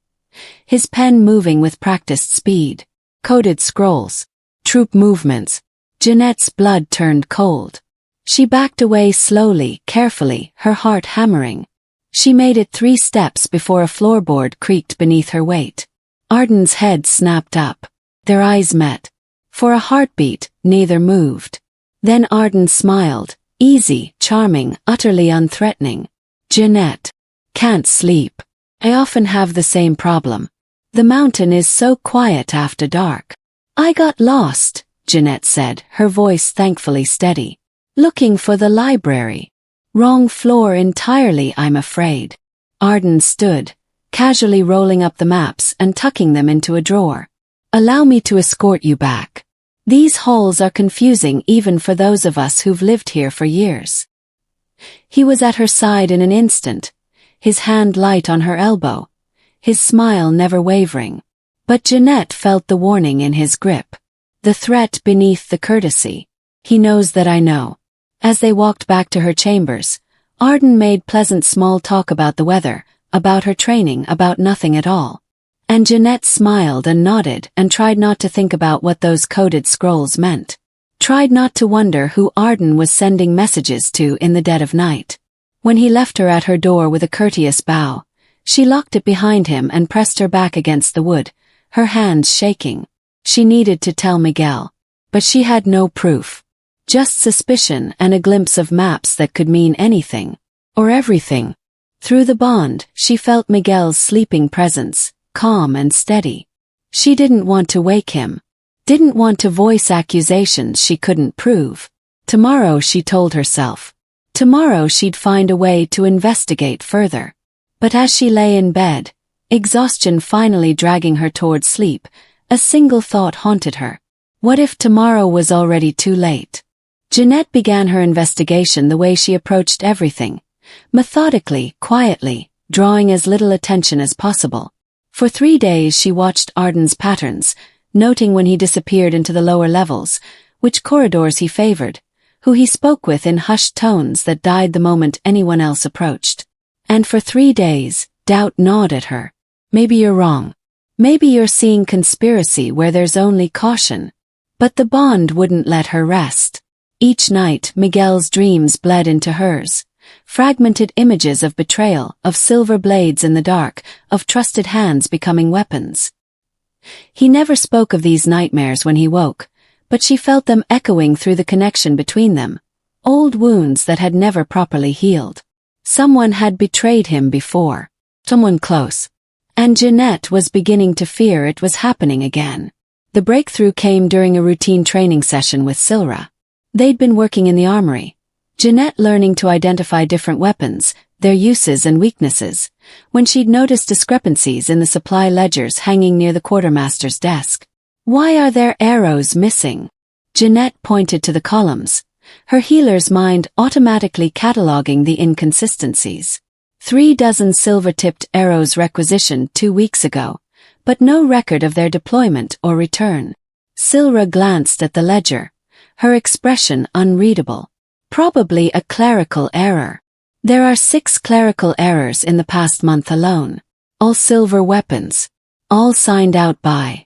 his pen moving with practiced speed. Coded scrolls. Troop movements. Jeanette's blood turned cold. She backed away slowly, carefully, her heart hammering. She made it 3 steps before a floorboard creaked beneath her weight. Arden's head snapped up. Their eyes met. For a heartbeat, neither moved. Then Arden smiled, easy, charming, utterly unthreatening. "Jeanette. Can't sleep. I often have the same problem. The mountain is so quiet after dark." "I got lost," Jeanette said, her voice thankfully steady. "Looking for the library. Wrong floor entirely, I'm afraid." Arden stood, casually rolling up the maps and tucking them into a drawer. "Allow me to escort you back. These halls are confusing even for those of us who've lived here for years." He was at her side in an instant, his hand light on her elbow, his smile never wavering. But Jeanette felt the warning in his grip, the threat beneath the courtesy. "He knows that I know." As they walked back to her chambers, Arden made pleasant small talk about the weather, about her training, about nothing at all. And Jeanette smiled and nodded and tried not to think about what those coded scrolls meant. Tried not to wonder who Arden was sending messages to in the dead of night. When he left her at her door with a courteous bow, she locked it behind him and pressed her back against the wood, her hands shaking. She needed to tell Miguel. But she had no proof. Just suspicion and a glimpse of maps that could mean anything. Or everything. Through the bond, she felt Miguel's sleeping presence, calm and steady. She didn't want to wake him. Didn't want to voice accusations she couldn't prove. Tomorrow, she told herself. Tomorrow she'd find a way to investigate further. But as she lay in bed, exhaustion finally dragging her towards sleep, a single thought haunted her. What if tomorrow was already too late? Jeanette began her investigation the way she approached everything. Methodically, quietly, drawing as little attention as possible. For 3 days she watched Arden's patterns, noting when he disappeared into the lower levels, which corridors he favored, who he spoke with in hushed tones that died the moment anyone else approached. And for 3 days, doubt gnawed at her. Maybe you're wrong. Maybe you're seeing conspiracy where there's only caution. But the bond wouldn't let her rest. Each night, Miguel's dreams bled into hers. Fragmented images of betrayal, of silver blades in the dark, of trusted hands becoming weapons. He never spoke of these nightmares when he woke, but she felt them echoing through the connection between them. Old wounds that had never properly healed. Someone had betrayed him before. Someone close. And Jeanette was beginning to fear it was happening again. The breakthrough came during a routine training session with Silra. They'd been working in the armory. Jeanette learning to identify different weapons, their uses and weaknesses, when she'd noticed discrepancies in the supply ledgers hanging near the quartermaster's desk. Why are there arrows missing? Jeanette pointed to the columns, her healer's mind automatically cataloging the inconsistencies. 3 dozen silver-tipped arrows requisitioned 2 weeks ago, but no record of their deployment or return. Silra glanced at the ledger, her expression unreadable. Probably a clerical error. There are 6 clerical errors in the past month alone. All silver weapons. All signed out by.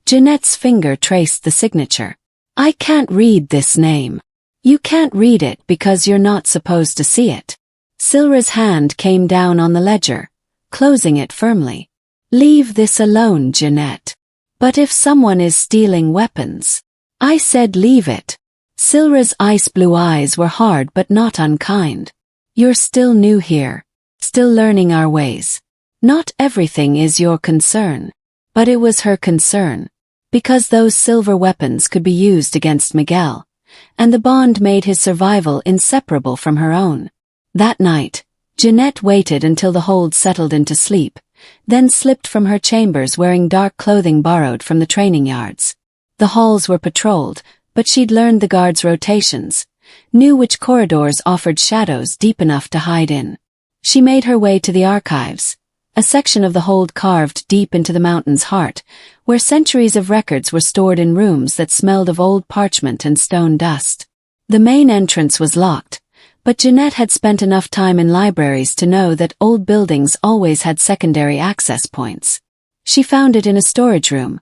Jeanette's finger traced the signature. I can't read this name. You can't read it because you're not supposed to see it. Silra's hand came down on the ledger, closing it firmly. Leave this alone, Jeanette. But if someone is stealing weapons. I said leave it. Silra's ice-blue eyes were hard but not unkind. You're still new here. Still learning our ways. Not everything is your concern. But it was her concern. Because those silver weapons could be used against Miguel. And the bond made his survival inseparable from her own. That night, Jeanette waited until the hold settled into sleep, then slipped from her chambers wearing dark clothing borrowed from the training yards. The halls were patrolled, but she'd learned the guards' rotations, knew which corridors offered shadows deep enough to hide in. She made her way to the archives, a section of the hold carved deep into the mountain's heart, where centuries of records were stored in rooms that smelled of old parchment and stone dust. The main entrance was locked, but Jeanette had spent enough time in libraries to know that old buildings always had secondary access points. She found it in a storage room,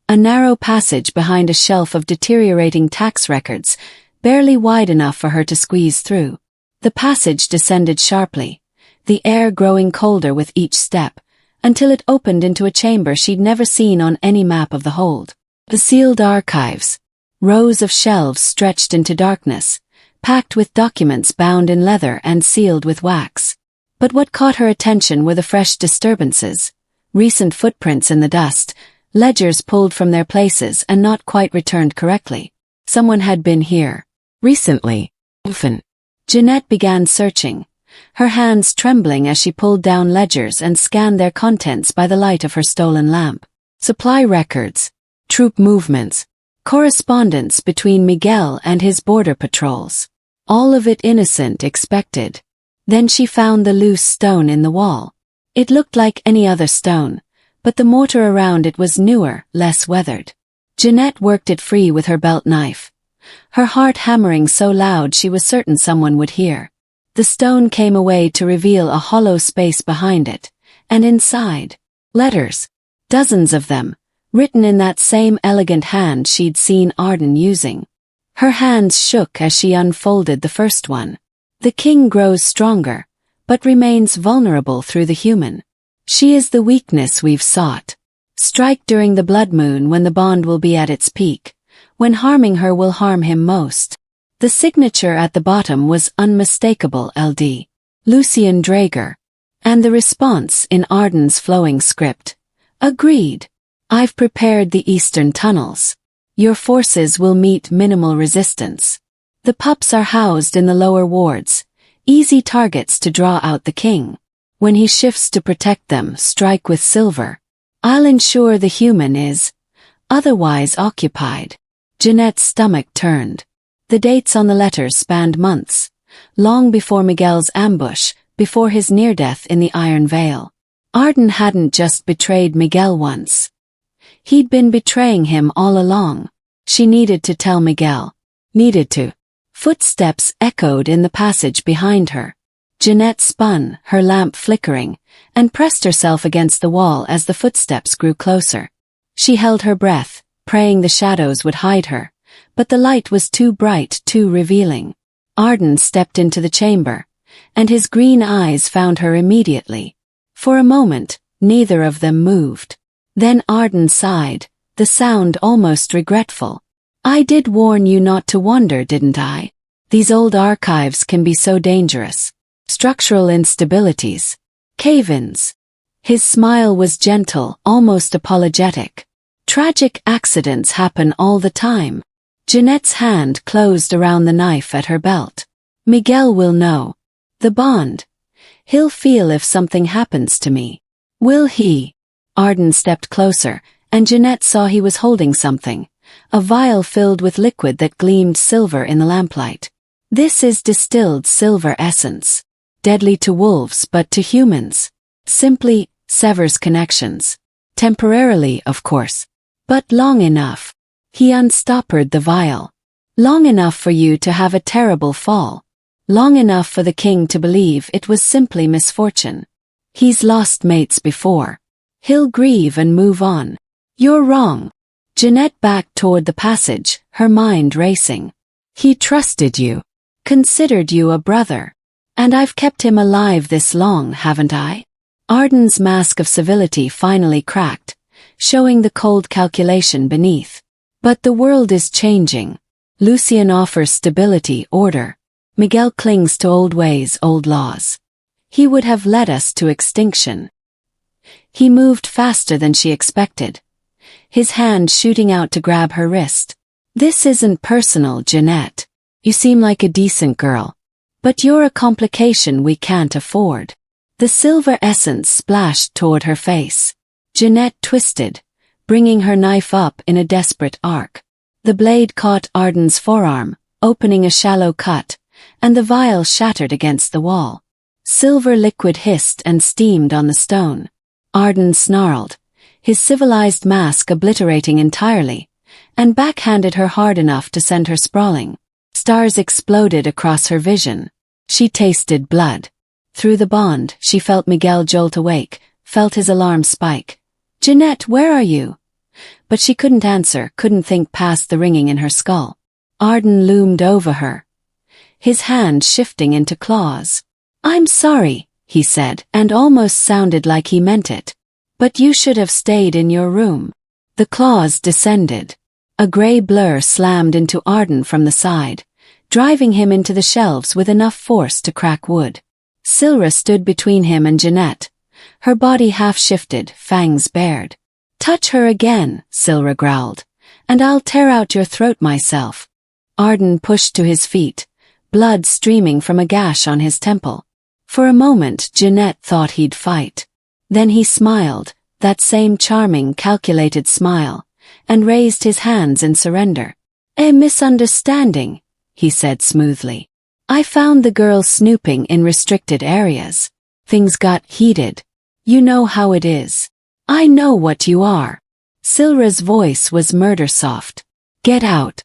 a narrow passage behind a shelf of deteriorating tax records, barely wide enough for her to squeeze through. The passage descended sharply, the air growing colder with each step, until it opened into a chamber she'd never seen on any map of the hold. The sealed archives. Rows of shelves stretched into darkness, packed with documents bound in leather and sealed with wax. But what caught her attention were the fresh disturbances, recent footprints in the dust, ledgers pulled from their places and not quite returned correctly. Someone had been here. Recently. Often. Jeanette began searching, her hands trembling as she pulled down ledgers and scanned their contents by the light of her stolen lamp. Supply records, troop movements, correspondence between Miguel and his border patrols. All of it innocent, expected. Then she found the loose stone in the wall. It looked like any other stone, but the mortar around it was newer, less weathered. Jeanette worked it free with her belt knife, her heart hammering so loud she was certain someone would hear. The stone came away to reveal a hollow space behind it, and inside, letters. Dozens of them, written in that same elegant hand she'd seen Arden using. Her hands shook as she unfolded the first one. The king grows stronger, but remains vulnerable through the human. She is the weakness we've sought. Strike during the blood moon when the bond will be at its peak, when harming her will harm him most. The signature at the bottom was unmistakable, LD. Lucian Drager. And the response in Arden's flowing script. Agreed. I've prepared the eastern tunnels. Your forces will meet minimal resistance. The pups are housed in the lower wards, easy targets to draw out the king. When he shifts to protect them, strike with silver. I'll ensure the human is otherwise occupied. Jeanette's stomach turned. The dates on the letters spanned months, long before Miguel's ambush, before his near-death in the Iron Vale. Arden hadn't just betrayed Miguel once. He'd been betraying him all along. She needed to tell Miguel. Needed to. Footsteps echoed in the passage behind her. Jeanette spun, her lamp flickering, and pressed herself against the wall as the footsteps grew closer. She held her breath, praying the shadows would hide her, but the light was too bright, too revealing. Arden stepped into the chamber, and his green eyes found her immediately. For a moment, neither of them moved. Then Arden sighed, the sound almost regretful. I did warn you not to wander, didn't I? These old archives can be so dangerous. Structural instabilities. Cave-ins. His smile was gentle, almost apologetic. Tragic accidents happen all the time. Jeanette's hand closed around the knife at her belt. Miguel will know. The bond. He'll feel if something happens to me. Will he? Arden stepped closer, and Jeanette saw he was holding something. A vial filled with liquid that gleamed silver in the lamplight. This is distilled silver essence. Deadly to wolves but to humans. Simply severs connections. Temporarily, of course. But long enough. He unstoppered the vial. Long enough for you to have a terrible fall. Long enough for the king to believe it was simply misfortune. He's lost mates before. He'll grieve and move on. You're wrong. Jeanette backed toward the passage, her mind racing. He trusted you. Considered you a brother. And I've kept him alive this long, haven't I? Arden's mask of civility finally cracked, showing the cold calculation beneath. But the world is changing. Lucian offers stability, order. Miguel clings to old ways, old laws. He would have led us to extinction. He moved faster than she expected, his hand shooting out to grab her wrist. This isn't personal, Jeanette. You seem like a decent girl. But you're a complication we can't afford. The silver essence splashed toward her face. Jeanette twisted, bringing her knife up in a desperate arc. The blade caught Arden's forearm, opening a shallow cut, and the vial shattered against the wall. Silver liquid hissed and steamed on the stone. Arden snarled, his civilized mask obliterating entirely, and backhanded her hard enough to send her sprawling. Stars exploded across her vision. She tasted blood. Through the bond, she felt Miguel jolt awake, felt his alarm spike. Jeanette, where are you? But she couldn't answer, couldn't think past the ringing in her skull. Arden loomed over her, his hand shifting into claws. I'm sorry, he said, and almost sounded like he meant it. But you should have stayed in your room. The claws descended. A gray blur slammed into Arden from the side, driving him into the shelves with enough force to crack wood. Silra stood between him and Jeanette, her body half-shifted, fangs bared. Touch her again, Silra growled, and I'll tear out your throat myself. Arden pushed to his feet, blood streaming from a gash on his temple. For a moment Jeanette thought he'd fight. Then he smiled, that same charming, calculated smile, and raised his hands in surrender. A misunderstanding, he said smoothly. I found the girl snooping in restricted areas. Things got heated. You know how it is. I know what you are. Silra's voice was murder soft. Get out.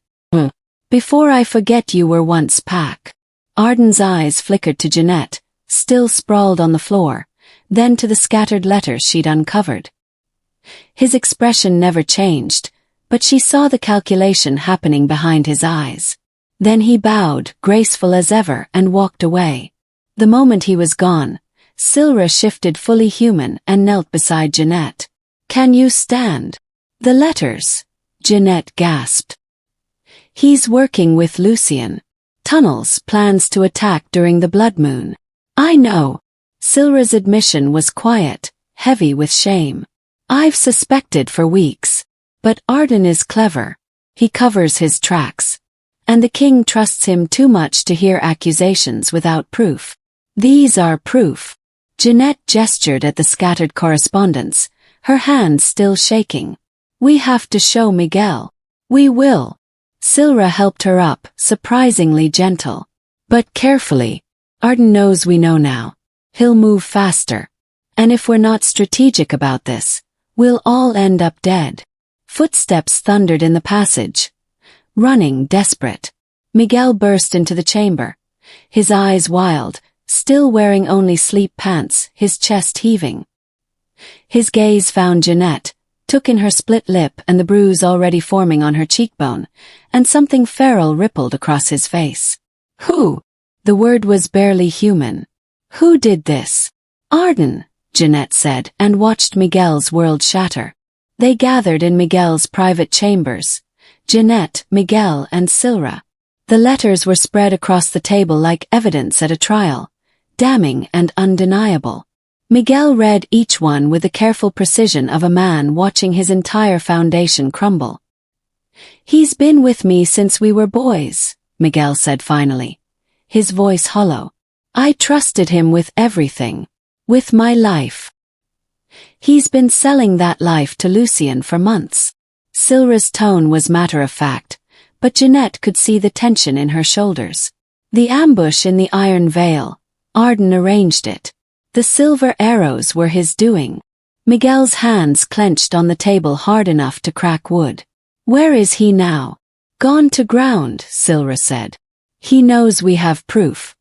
Before I forget you were once pack. Arden's eyes flickered to Jeanette, still sprawled on the floor, then to the scattered letters she'd uncovered. His expression never changed, but she saw the calculation happening behind his eyes. Then he bowed, graceful as ever, and walked away. The moment he was gone, Silra shifted fully human and knelt beside Jeanette. "Can you stand?" "The letters," Jeanette gasped. "He's working with Lucien. Tunnels plans to attack during the blood moon." "I know." Silra's admission was quiet, heavy with shame. "I've suspected for weeks. But Arden is clever. He covers his tracks. And the king trusts him too much to hear accusations without proof." "These are proof." Jeanette gestured at the scattered correspondence, her hands still shaking. "We have to show Miguel." "We will." Silra helped her up, surprisingly gentle. "But carefully. Arden knows we know now. He'll move faster. And if we're not strategic about this, we'll all end up dead." Footsteps thundered in the passage. Running, desperate, Miguel burst into the chamber, his eyes wild, still wearing only sleep pants, his chest heaving. His gaze found Jeanette, took in her split lip and the bruise already forming on her cheekbone, and something feral rippled across his face. "Who?" The word was barely human. "Who did this?" "Arden," Jeanette said, and watched Miguel's world shatter. They gathered in Miguel's private chambers, Jeanette, Miguel, and Silra. The letters were spread across the table like evidence at a trial, damning and undeniable. Miguel read each one with the careful precision of a man watching his entire foundation crumble. "He's been with me since we were boys," Miguel said finally, his voice hollow. "I trusted him with everything. With my life. He's been selling that life to Lucien for months." Silra's tone was matter-of-fact, but Jeanette could see the tension in her shoulders. "The ambush in the Iron Vale, Arden arranged it. The silver arrows were his doing." Miguel's hands clenched on the table hard enough to crack wood. "Where is he now?" "Gone to ground," Silra said. "He knows we have proof.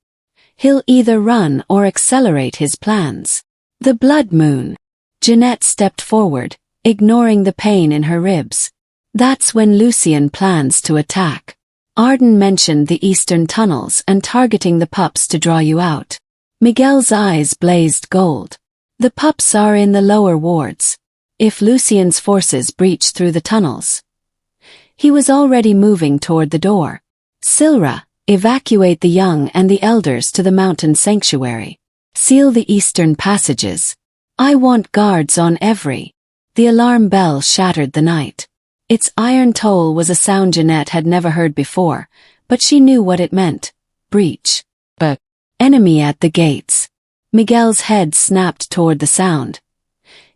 He'll either run or accelerate his plans." "The blood moon." Jeanette stepped forward, ignoring the pain in her ribs. "That's when Lucien plans to attack. Arden mentioned the eastern tunnels and targeting the pups to draw you out." Miguel's eyes blazed gold. "The pups are in the lower wards. If Lucien's forces breach through the tunnels." He was already moving toward the door. "Silra, evacuate the young and the elders to the mountain sanctuary. Seal the eastern passages. I want guards on every." The alarm bell shattered the night. Its iron toll was a sound Jeanette had never heard before, but she knew what it meant. Breach. But enemy at the gates. Miguel's head snapped toward the sound,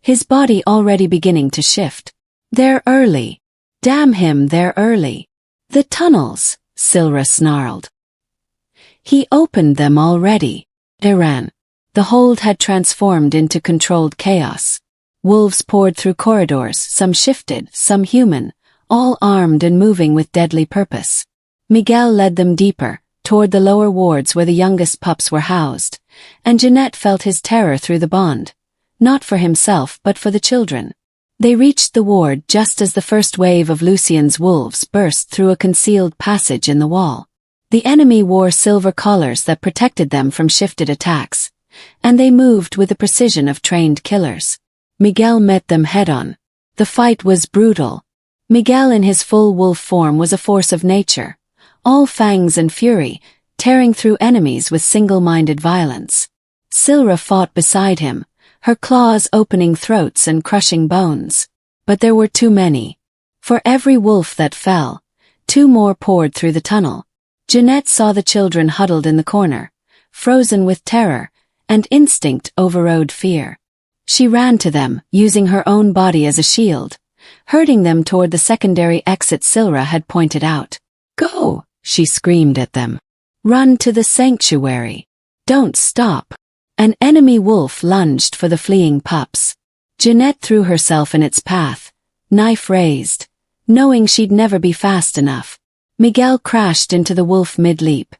his body already beginning to shift. "They're early. Damn him, they're early." "The tunnels," Silra snarled. "He opened them already." Iran. The hold had transformed into controlled chaos. Wolves poured through corridors, some shifted, some human, all armed and moving with deadly purpose. Miguel led them deeper, toward the lower wards where the youngest pups were housed, and Jeanette felt his terror through the bond, not for himself but for the children. They reached the ward just as the first wave of Lucien's wolves burst through a concealed passage in the wall. The enemy wore silver collars that protected them from shifted attacks, and they moved with the precision of trained killers. Miguel met them head-on. The fight was brutal. Miguel in his full wolf form was a force of nature, all fangs and fury, tearing through enemies with single-minded violence. Silra fought beside him, her claws opening throats and crushing bones. But there were too many. For every wolf that fell, 2 more poured through the tunnel. Jeanette saw the children huddled in the corner, frozen with terror, and instinct overrode fear. She ran to them, using her own body as a shield, herding them toward the secondary exit Silra had pointed out. "Go!" she screamed at them. "Run to the sanctuary. Don't stop." An enemy wolf lunged for the fleeing pups. Jeanette threw herself in its path, knife raised, knowing she'd never be fast enough. Miguel crashed into the wolf mid-leap,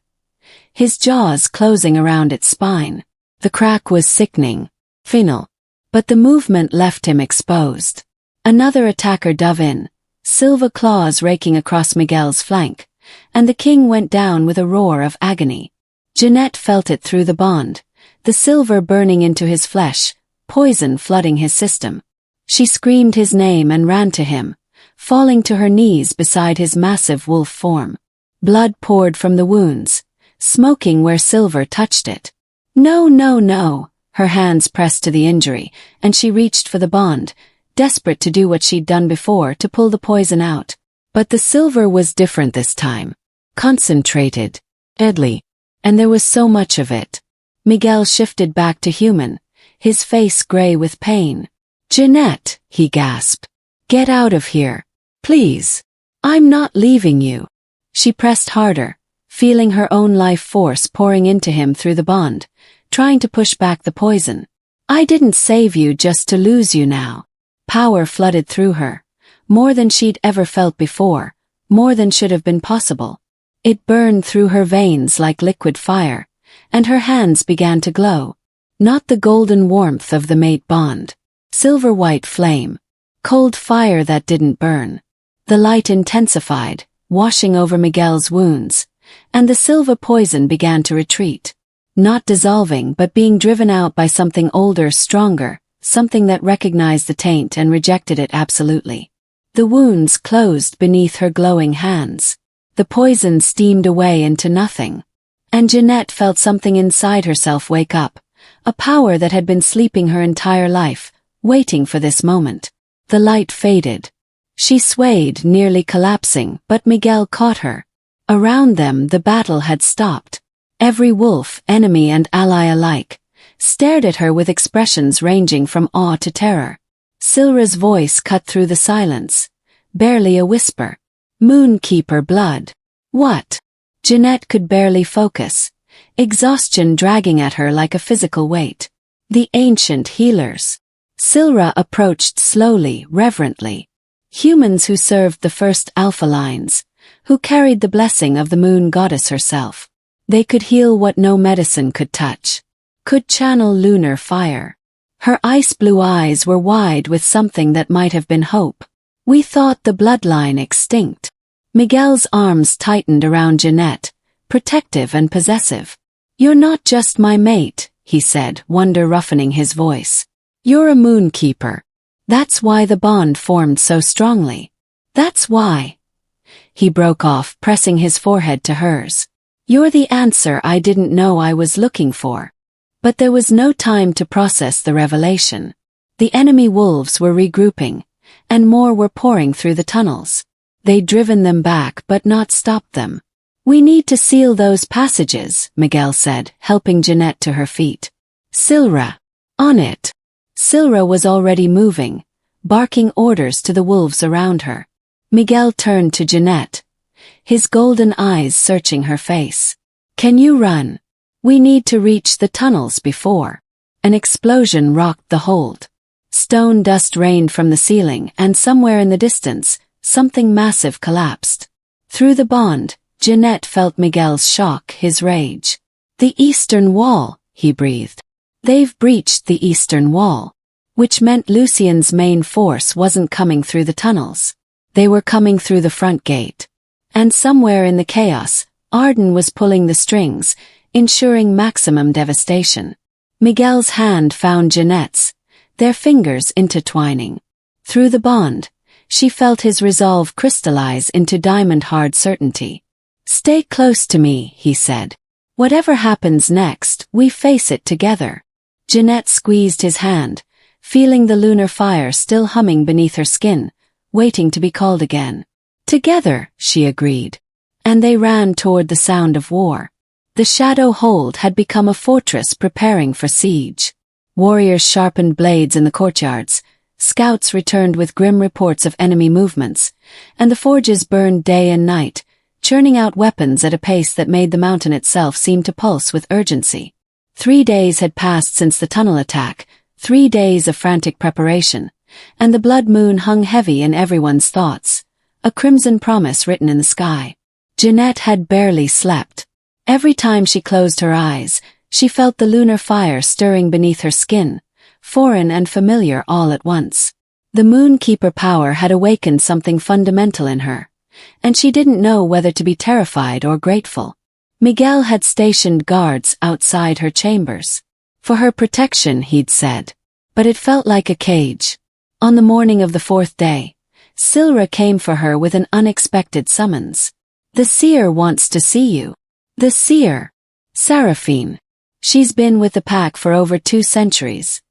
his jaws closing around its spine. The crack was sickening, final, but the movement left him exposed. Another attacker dove in, silver claws raking across Miguel's flank, and the king went down with a roar of agony. Jeanette felt it through the bond, the silver burning into his flesh, poison flooding his system. She screamed his name and ran to him, falling to her knees beside his massive wolf form. Blood poured from the wounds, smoking where silver touched it. No, no, no, her hands pressed to the injury, and she reached for the bond, desperate to do what she'd done before, to pull the poison out. But the silver was different this time. Concentrated, deadly, and there was so much of it. Miguel shifted back to human, his face gray with pain. "Jeanette," he gasped. "Get out of here. Please. I'm not leaving you." She pressed harder, feeling her own life force pouring into him through the bond, trying to push back the poison. "I didn't save you just to lose you now." Power flooded through her, more than she'd ever felt before, more than should have been possible. It burned through her veins like liquid fire, and her hands began to glow. Not the golden warmth of the mate bond. Silver-white flame. Cold fire that didn't burn. The light intensified, washing over Miguel's wounds, and the silver poison began to retreat. Not dissolving but being driven out by something older, stronger, something that recognized the taint and rejected it absolutely. The wounds closed beneath her glowing hands. The poison steamed away into nothing. And Jeanette felt something inside herself wake up, a power that had been sleeping her entire life, waiting for this moment. The light faded. She swayed, nearly collapsing, but Miguel caught her. Around them the battle had stopped. Every wolf, enemy and ally alike, stared at her with expressions ranging from awe to terror. Silra's voice cut through the silence, barely a whisper. "Moonkeeper blood." What? Jeanette could barely focus, exhaustion dragging at her like a physical weight. The ancient healers. Silra approached slowly, reverently. Humans who served the first alpha lines, who carried the blessing of the moon goddess herself. They could heal what no medicine could touch. Could channel lunar fire. Her ice-blue eyes were wide with something that might have been hope. "We thought the bloodline extinct." Miguel's arms tightened around Jeanette, protective and possessive. "You're not just my mate," he said, wonder roughening his voice. "You're a moonkeeper. That's why the bond formed so strongly. That's why." He broke off, pressing his forehead to hers. "You're the answer I didn't know I was looking for." But there was no time to process the revelation. The enemy wolves were regrouping, and more were pouring through the tunnels. They'd driven them back but not stopped them. "We need to seal those passages," Miguel said, helping Jeanette to her feet. "Silra. On it." Silra was already moving, barking orders to the wolves around her. Miguel turned to Jeanette, his golden eyes searching her face. "Can you run? We need to reach the tunnels before." An explosion rocked the hold. Stone dust rained from the ceiling, and somewhere in the distance, something massive collapsed. Through the bond, Jeanette felt Miguel's shock, his rage. "The eastern wall," he breathed. "They've breached the eastern wall." Which meant Lucien's main force wasn't coming through the tunnels. They were coming through the front gate. And somewhere in the chaos, Arden was pulling the strings, ensuring maximum devastation. Miguel's hand found Jeanette's, their fingers intertwining. Through the bond, she felt his resolve crystallize into diamond-hard certainty. "Stay close to me," he said. "Whatever happens next, we face it together." Jeanette squeezed his hand, feeling the lunar fire still humming beneath her skin, waiting to be called again. "Together," she agreed. And they ran toward the sound of war. The Shadow Hold had become a fortress preparing for siege. Warriors sharpened blades in the courtyards, scouts returned with grim reports of enemy movements, and the forges burned day and night, churning out weapons at a pace that made the mountain itself seem to pulse with urgency. 3 days had passed since the tunnel attack, 3 days of frantic preparation, and the blood moon hung heavy in everyone's thoughts, a crimson promise written in the sky. Jeanette had barely slept. Every time she closed her eyes, she felt the lunar fire stirring beneath her skin, foreign and familiar all at once. The Moonkeeper power had awakened something fundamental in her, and she didn't know whether to be terrified or grateful. Miguel had stationed guards outside her chambers. For her protection, he'd said. But it felt like a cage. On the morning of the 4th day, Silra came for her with an unexpected summons. "The seer wants to see you." The seer. Seraphine. She's been with the pack for over 2 centuries.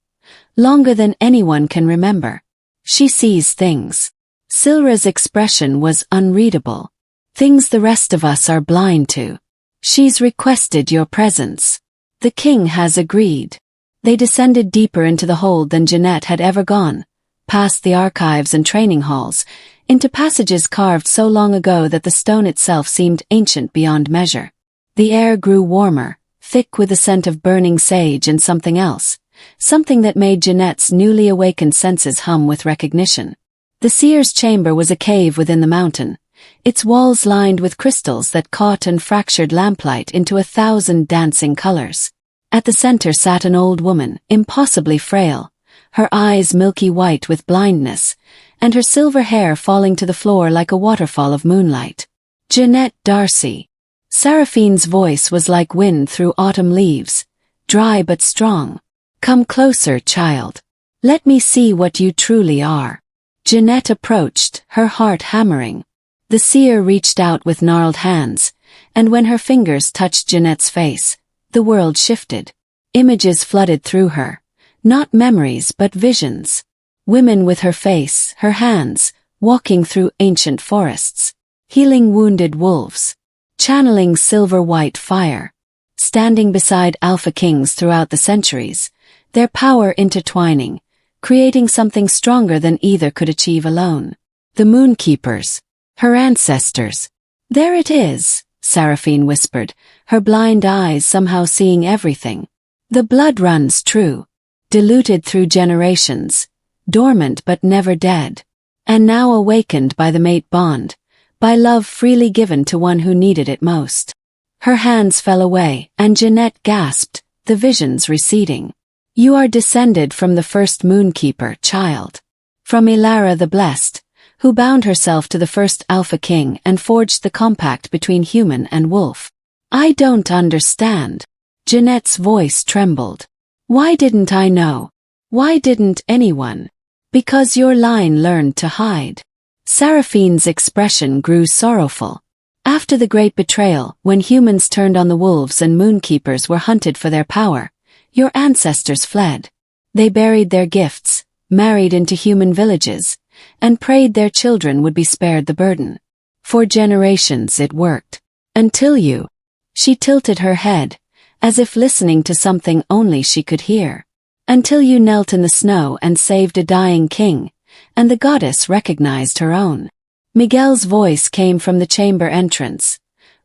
Longer than anyone can remember. She sees things. Silra's expression was unreadable. Things the rest of us are blind to. "She's requested your presence." The king has agreed. They descended deeper into the hold than Jeanette had ever gone, past the archives and training halls, into passages carved so long ago that the stone itself seemed ancient beyond measure. The air grew warmer, thick with the scent of burning sage and something else, something that made Jeanette's newly awakened senses hum with recognition. The seer's chamber was a cave within the mountain, its walls lined with crystals that caught and fractured lamplight into 1,000 dancing colors. At the center sat an old woman, impossibly frail, her eyes milky white with blindness, and her silver hair falling to the floor like a waterfall of moonlight. Jeanette D'Arcy. Seraphine's voice was like wind through autumn leaves, dry but strong. "Come closer, child. Let me see what you truly are." Jeanette approached, her heart hammering. The seer reached out with gnarled hands, and when her fingers touched Jeanette's face, the world shifted. Images flooded through her, not memories but visions. Women with her face, her hands, walking through ancient forests, healing wounded wolves, channeling silver-white fire, standing beside alpha kings throughout the centuries, their power intertwining, creating something stronger than either could achieve alone. The Moonkeepers, her ancestors. "There it is," Seraphine whispered, her blind eyes somehow seeing everything. "The blood runs true, diluted through generations, dormant but never dead, and now awakened by the mate bond, by love freely given to one who needed it most." Her hands fell away, and Jeanette gasped, the visions receding. "You are descended from the first Moonkeeper, child. From Ilara the Blessed, who bound herself to the first Alpha King and forged the compact between human and wolf." "I don't understand." Jeanette's voice trembled. "Why didn't I know? Why didn't anyone?" "Because your line learned to hide." Seraphine's expression grew sorrowful. After the great betrayal, when humans turned on the wolves and Moonkeepers were hunted for their power, your ancestors fled. They buried their gifts, married into human villages, and prayed their children would be spared the burden. For generations it worked. Until you. She tilted her head, as if listening to something only she could hear. Until you knelt in the snow and saved a dying king, and the goddess recognized her own. Miguel's voice came from the chamber entrance,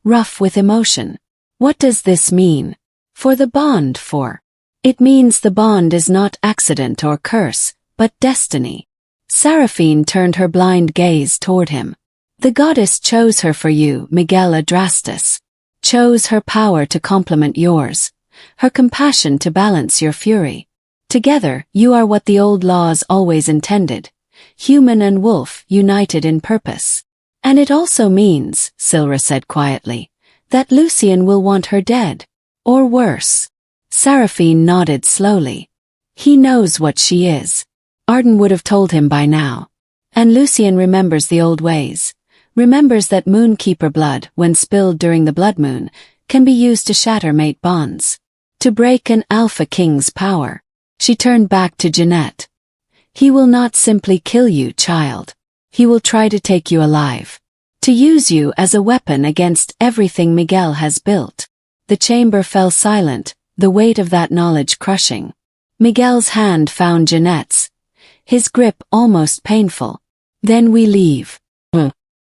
rough with emotion. "What does this mean? For the bond, for?" "It means the bond is not accident or curse, but destiny." Seraphine turned her blind gaze toward him. "The goddess chose her for you, Miguel Adrastus. Chose her power to complement yours, her compassion to balance your fury. Together, you are what the old laws always intended, human and wolf united in purpose." "And it also means," Silra said quietly, "that Lucien will want her dead. Or worse." Seraphine nodded slowly. "He knows what she is. Arden would have told him by now. And Lucien remembers the old ways, remembers that Moonkeeper blood, when spilled during the blood moon, can be used to shatter mate bonds, to break an Alpha King's power." She turned back to Jeanette. "He will not simply kill you, child. He will try to take you alive. To use you as a weapon against everything Miguel has built." The chamber fell silent, the weight of that knowledge crushing. Miguel's hand found Jeanette's, his grip almost painful. "Then we leave.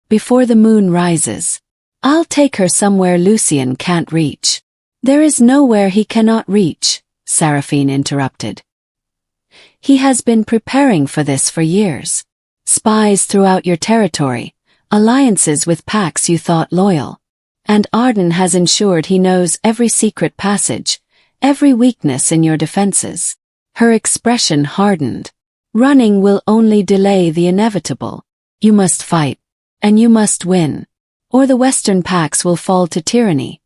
Before the moon rises. I'll take her somewhere Lucien can't reach." "There is nowhere he cannot reach," Seraphine interrupted. "He has been preparing for this for years. Spies throughout your territory, alliances with packs you thought loyal. And Arden has ensured he knows every secret passage, every weakness in your defenses." Her expression hardened. Running will only delay the inevitable. You must fight, and you must win, or the Western packs will fall to tyranny,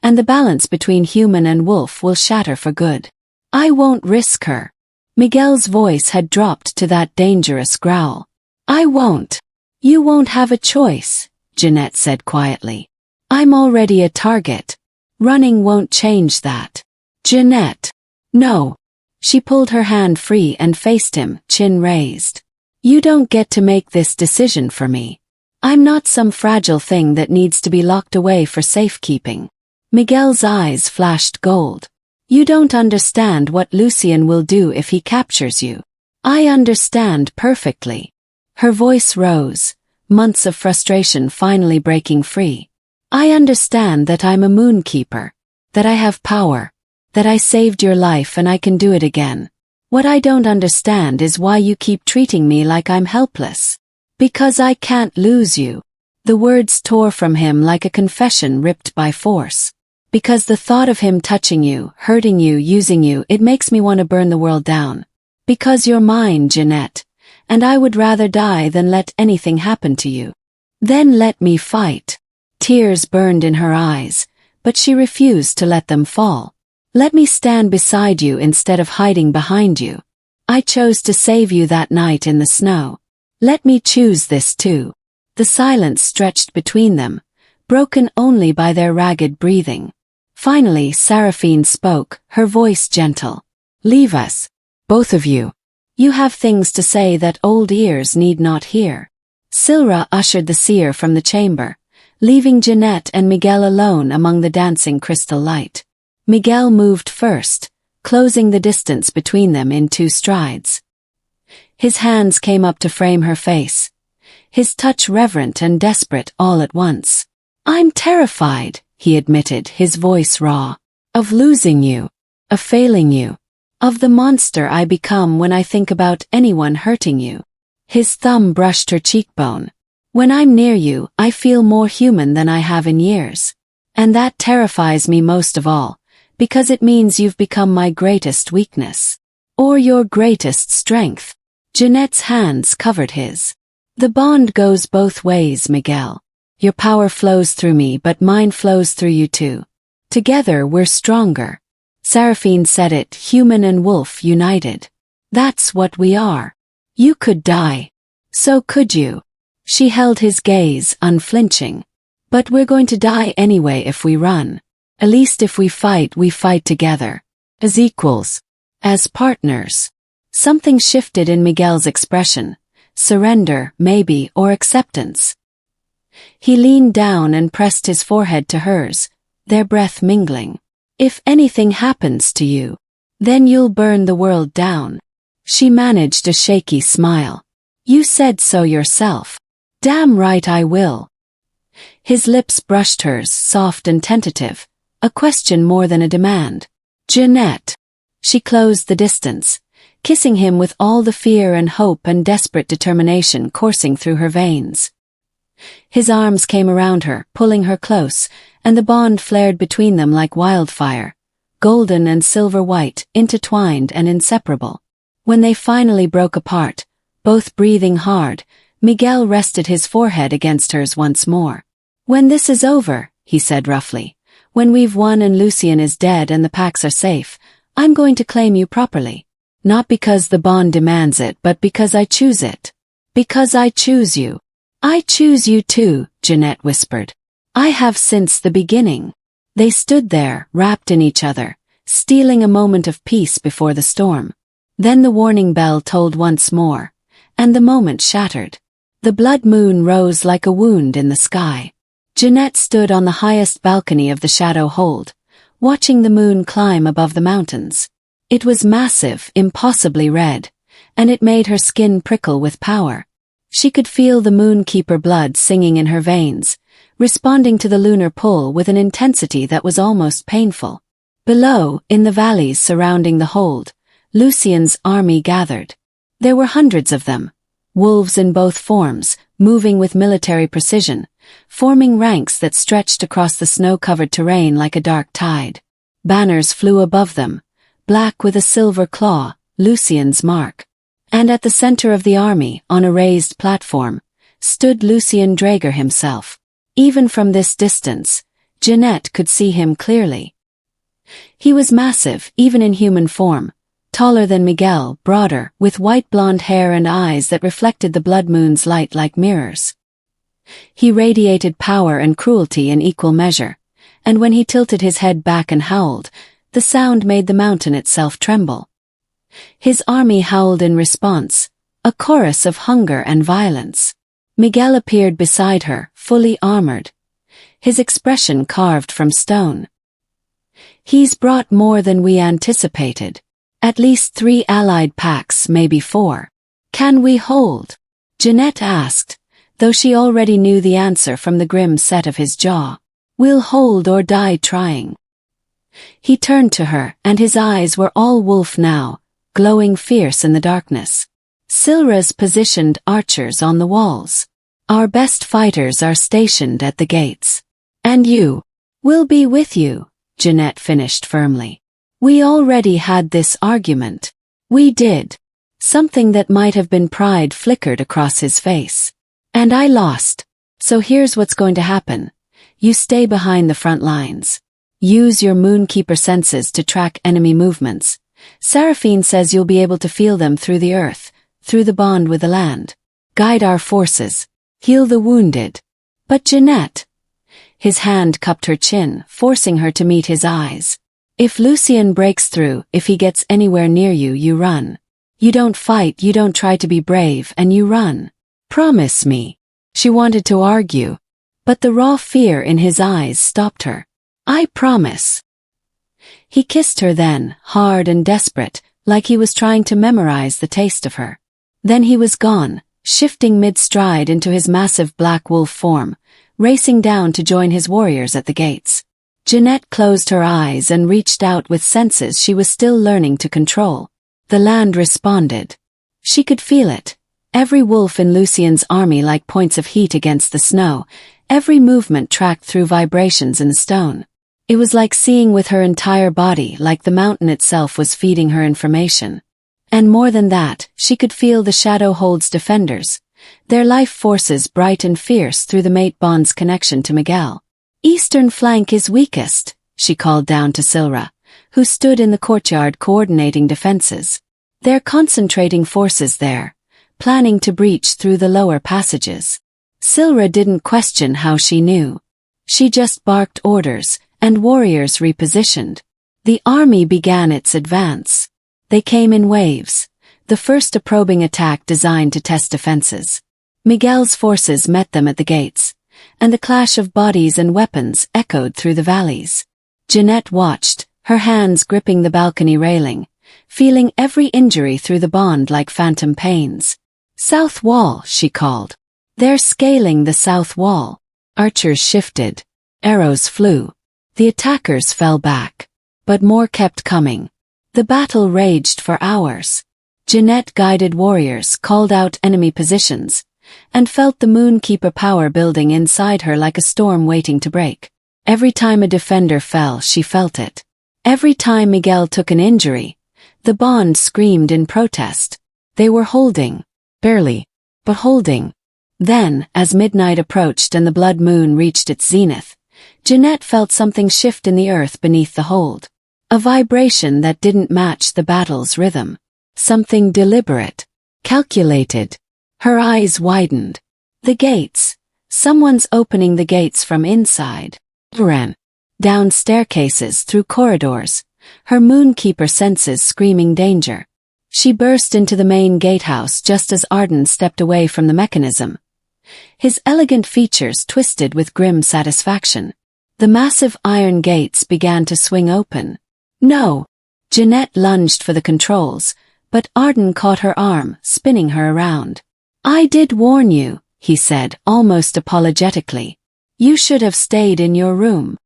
and the balance between human and wolf will shatter for good. I won't risk her. Miguel's voice had dropped to that dangerous growl. I won't. You won't have a choice, Jeanette said quietly. I'm already a target. Running won't change that. Jeanette. No. She pulled her hand free and faced him, chin raised. You don't get to make this decision for me. I'm not some fragile thing that needs to be locked away for safekeeping. Miguel's eyes flashed gold. You don't understand what Lucien will do if he captures you. I understand perfectly. Her voice rose, months of frustration finally breaking free. I understand that I'm a moonkeeper, that I have power, that I saved your life and I can do it again. What I don't understand is why you keep treating me like I'm helpless. Because I can't lose you. The words tore from him like a confession ripped by force. Because the thought of him touching you, hurting you, using you, it makes me want to burn the world down. Because you're mine, Jeanette, and I would rather die than let anything happen to you. Then let me fight. Tears burned in her eyes, but she refused to let them fall. Let me stand beside you instead of hiding behind you. I chose to save you that night in the snow. Let me choose this too. The silence stretched between them, broken only by their ragged breathing. Finally, Seraphine spoke, her voice gentle. Leave us, both of you. You have things to say that old ears need not hear. Silra ushered the seer from the chamber, leaving Jeanette and Miguel alone among the dancing crystal light. Miguel moved first, closing the distance between them in 2 strides. His hands came up to frame her face, his touch reverent and desperate all at once. I'm terrified, he admitted, his voice raw, of losing you, of failing you, of the monster I become when I think about anyone hurting you. His thumb brushed her cheekbone. When I'm near you, I feel more human than I have in years. And that terrifies me most of all, because it means you've become my greatest weakness. Or your greatest strength. Jeanette's hands covered his. The bond goes both ways, Miguel. Your power flows through me, but mine flows through you too. Together we're stronger. Seraphine said it, human and wolf united. That's what we are. You could die. So could you. She held his gaze, unflinching. But we're going to die anyway if we run. At least if we fight together. As equals. As partners. Something shifted in Miguel's expression. Surrender, maybe, or acceptance. He leaned down and pressed his forehead to hers, their breath mingling. If anything happens to you, then you'll burn the world down. She managed a shaky smile. You said so yourself. Damn right I will. His lips brushed hers, soft and tentative, a question more than a demand. Jeanette. She closed the distance, kissing him with all the fear and hope and desperate determination coursing through her veins. His arms came around her, pulling her close, and the bond flared between them like wildfire, golden and silver white, intertwined and inseparable. When they finally broke apart, both breathing hard, Miguel rested his forehead against hers once more. When this is over, he said roughly, when we've won and Lucien is dead and the packs are safe, I'm going to claim you properly. Not because the bond demands it, but because I choose it. Because I choose you. I choose you too, Jeanette whispered. I have since the beginning. They stood there, wrapped in each other, stealing a moment of peace before the storm. Then the warning bell tolled once more, and the moment shattered. The blood moon rose like a wound in the sky. Jeanette stood on the highest balcony of the Shadow Hold, watching the moon climb above the mountains. It was massive, impossibly red, and it made her skin prickle with power. She could feel the moonkeeper blood singing in her veins, responding to the lunar pull with an intensity that was almost painful. Below, in the valleys surrounding the hold, Lucien's army gathered. There were hundreds of them, wolves in both forms, moving with military precision, forming ranks that stretched across the snow-covered terrain like a dark tide. Banners flew above them, black with a silver claw, Lucien's mark. And at the center of the army, on a raised platform, stood Lucien Draeger himself. Even from this distance, Jeanette could see him clearly. He was massive, even in human form, taller than Miguel, broader, with white blonde hair and eyes that reflected the blood moon's light like mirrors. He radiated power and cruelty in equal measure, and when he tilted his head back and howled, the sound made the mountain itself tremble. His army howled in response, a chorus of hunger and violence. Miguel appeared beside her, fully armored, his expression carved from stone. "He's brought more than we anticipated. At least 3 allied packs, maybe 4. Can we hold?" Jeanette asked, though she already knew the answer from the grim set of his jaw. "We'll hold or die trying." He turned to her, and his eyes were all wolf now, glowing fierce in the darkness. "Silra's positioned archers on the walls. Our best fighters are stationed at the gates. And you? We'll be with you," Jeanette finished firmly. "We already had this argument." "We did." Something that might have been pride flickered across his face. "And I lost. So here's what's going to happen. You stay behind the front lines. Use your Moonkeeper senses to track enemy movements. Seraphine says you'll be able to feel them through the earth, through the bond with the land. Guide our forces. Heal the wounded." "But Jeanette." His hand cupped her chin, forcing her to meet his eyes. "If Lucien breaks through, if he gets anywhere near you, you run. You don't fight, you don't try to be brave, and you run. Promise me." She wanted to argue, but the raw fear in his eyes stopped her. "I promise." He kissed her then, hard and desperate, like he was trying to memorize the taste of her. Then he was gone, shifting mid-stride into his massive black wolf form, racing down to join his warriors at the gates. Jeanette closed her eyes and reached out with senses she was still learning to control. The land responded. She could feel it. Every wolf in Lucien's army like points of heat against the snow, every movement tracked through vibrations in the stone. It was like seeing with her entire body, like the mountain itself was feeding her information. And more than that, she could feel the Shadowhold's defenders, their life forces bright and fierce through the mate bond's connection to Miguel. "Eastern flank is weakest," she called down to Silra, who stood in the courtyard coordinating defenses. "They're concentrating forces there, planning to breach through the lower passages." Silra didn't question how she knew. She just barked orders, and warriors repositioned. The army began its advance. They came in waves, the first a probing attack designed to test defenses. Miguel's forces met them at the gates, and the clash of bodies and weapons echoed through the valleys. Jeanette watched, her hands gripping the balcony railing, feeling every injury through the bond like phantom pains. "South wall," she called. "They're scaling the south wall." Archers shifted. Arrows flew. The attackers fell back. But more kept coming. The battle raged for hours. Jeanette guided warriors, called out enemy positions, and felt the Moonkeeper power building inside her like a storm waiting to break. Every time a defender fell, she felt it. Every time Miguel took an injury, the bond screamed in protest. They were holding. Barely. But holding. Then, as midnight approached and the blood moon reached its zenith, Jeanette felt something shift in the earth beneath the hold. A vibration that didn't match the battle's rhythm. Something deliberate. Calculated. Her eyes widened. The gates. Someone's opening the gates from inside. Ran. Down staircases, through corridors, her Moonkeeper senses screaming danger. She burst into the main gatehouse just as Arden stepped away from the mechanism. His elegant features twisted with grim satisfaction. The massive iron gates began to swing open. "No!" Jeanette lunged for the controls, but Arden caught her arm, spinning her around. "I did warn you," he said, almost apologetically. "You should have stayed in your room."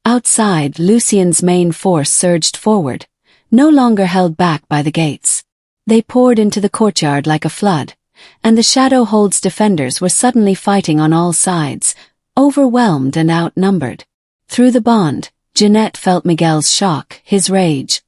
Outside, Lucien's main force surged forward, no longer held back by the gates. They poured into the courtyard like a flood, and the Shadowhold's defenders were suddenly fighting on all sides, overwhelmed and outnumbered. Through the bond, Jeanette felt Miguel's shock, his rage,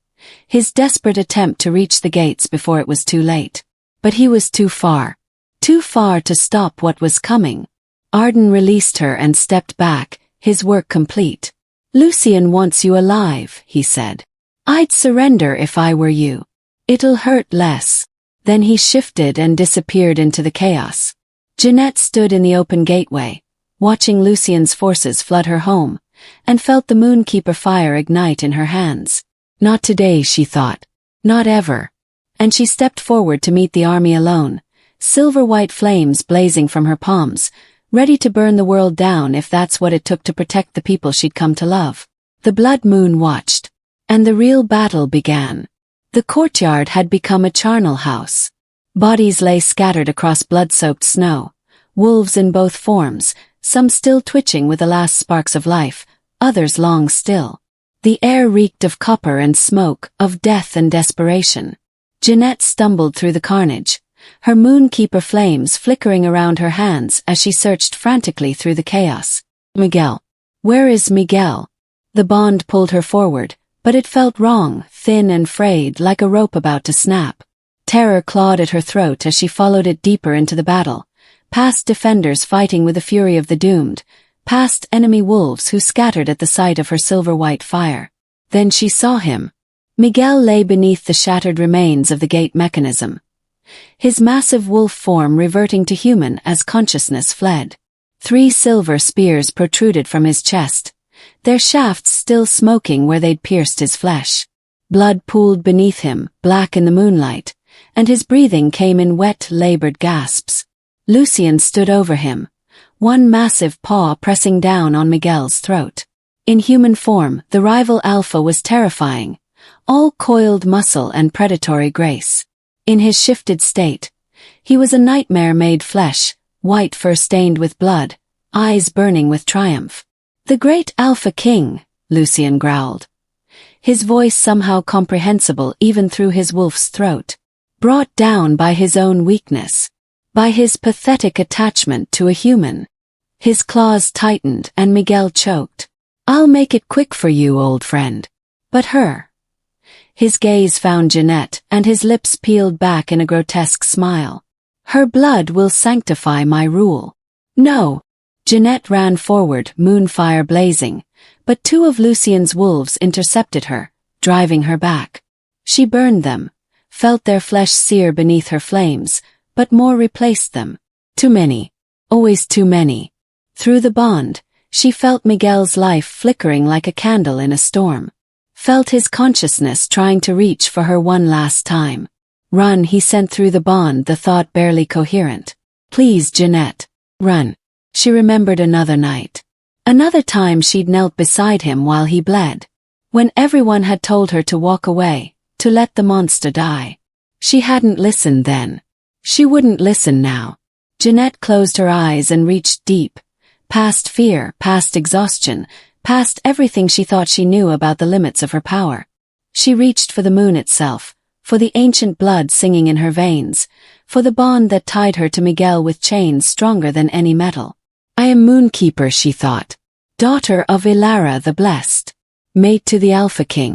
his desperate attempt to reach the gates before it was too late. But he was too far. Too far to stop what was coming. Arden released her and stepped back, his work complete. "Lucian wants you alive," he said. "I'd surrender if I were you. It'll hurt less." Then he shifted and disappeared into the chaos. Jeanette stood in the open gateway, watching Lucian's forces flood her home, and felt the Moonkeeper fire ignite in her hands. Not today, she thought. Not ever. And she stepped forward to meet the army alone, silver-white flames blazing from her palms, ready to burn the world down if that's what it took to protect the people she'd come to love. The blood moon watched. And the real battle began. The courtyard had become a charnel house. Bodies lay scattered across blood-soaked snow, wolves in both forms, some still twitching with the last sparks of life, others long still. The air reeked of copper and smoke, of death and desperation. Jeanette stumbled through the carnage, her Moonkeeper flames flickering around her hands as she searched frantically through the chaos. "Miguel. Where is Miguel?" The bond pulled her forward, but it felt wrong, thin and frayed, like a rope about to snap. Terror clawed at her throat as she followed it deeper into the battle, past defenders fighting with the fury of the doomed, past enemy wolves who scattered at the sight of her silver-white fire. Then she saw him. Miguel lay beneath the shattered remains of the gate mechanism, his massive wolf form reverting to human as consciousness fled. 3 silver spears protruded from his chest, their shafts still smoking where they'd pierced his flesh. Blood pooled beneath him, black in the moonlight, and his breathing came in wet, labored gasps. Lucian stood over him, one massive paw pressing down on Miguel's throat. In human form, the rival alpha was terrifying, all coiled muscle and predatory grace. In his shifted state, he was a nightmare-made flesh, white fur stained with blood, eyes burning with triumph. "The great Alpha King," Lucian growled, his voice somehow comprehensible even through his wolf's throat. Brought down by his own weakness, by his pathetic attachment to a human. His claws tightened and Miguel choked. "I'll make it quick for you, old friend." But her. His gaze found Jeanette, and his lips peeled back in a grotesque smile. "Her blood will sanctify my rule." "No." Jeanette ran forward, moonfire blazing, but 2 of Lucian's wolves intercepted her, driving her back. She burned them, felt their flesh sear beneath her flames, but more replaced them. Too many. Always too many. Through the bond, she felt Miguel's life flickering like a candle in a storm. Felt his consciousness trying to reach for her one last time. "Run," he sent through the bond, the thought barely coherent. "Please, Jeanette. Run." She remembered another night. Another time she'd knelt beside him while he bled. When everyone had told her to walk away, to let the monster die. She hadn't listened then. She wouldn't listen now. Jeanette closed her eyes and reached deep, past fear, past exhaustion, past everything she thought she knew about the limits of her power. She reached for the moon itself, for the ancient blood singing in her veins, for the bond that tied her to Miguel with chains stronger than any metal. "I am Moonkeeper," she thought, "daughter of Ilara the Blessed, mate to the Alpha King,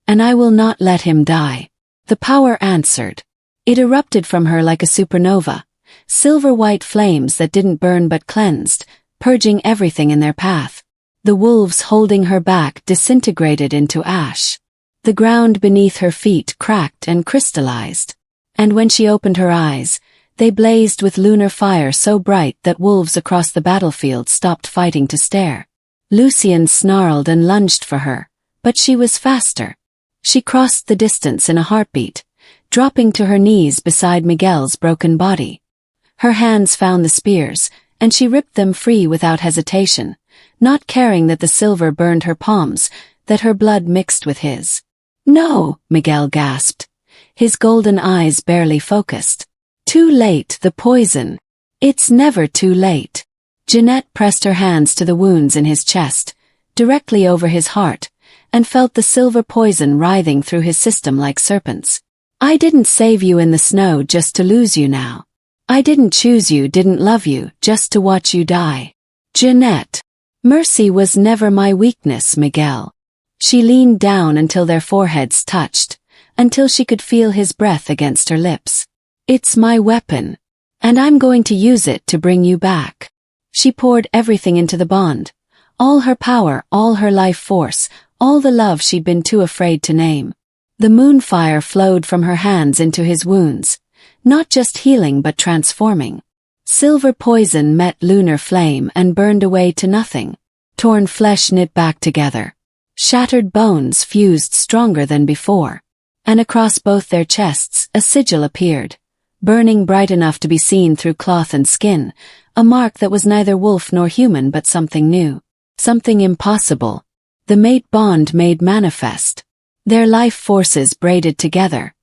and I will not let him die." The power answered. It erupted from her like a supernova, silver-white flames that didn't burn but cleansed, purging everything in their path. The wolves holding her back disintegrated into ash. The ground beneath her feet cracked and crystallized. And when she opened her eyes, they blazed with lunar fire so bright that wolves across the battlefield stopped fighting to stare. Lucian snarled and lunged for her, but she was faster. She crossed the distance in a heartbeat, dropping to her knees beside Miguel's broken body. Her hands found the spears, and she ripped them free without hesitation, not caring that the silver burned her palms, that her blood mixed with his. "No," Miguel gasped, his golden eyes barely focused. "Too late, the poison. It's never too late." Jeanette pressed her hands to the wounds in his chest, directly over his heart, and felt the silver poison writhing through his system like serpents. "I didn't save you in the snow just to lose you now. I didn't choose you, didn't love you, just to watch you die. Jeanette. Mercy was never my weakness, Miguel." She leaned down until their foreheads touched, until she could feel his breath against her lips. It's my weapon. And I'm going to use it to bring you back. She poured everything into the bond. All her power, all her life force, all the love she'd been too afraid to name. The moonfire flowed from her hands into his wounds, not just healing but transforming. Silver poison met lunar flame and burned away to nothing. Torn flesh knit back together. Shattered bones fused stronger than before. And across both their chests a sigil appeared, burning bright enough to be seen through cloth and skin, a mark that was neither wolf nor human but something new. Something impossible. The mate bond made manifest. Their life forces braided together,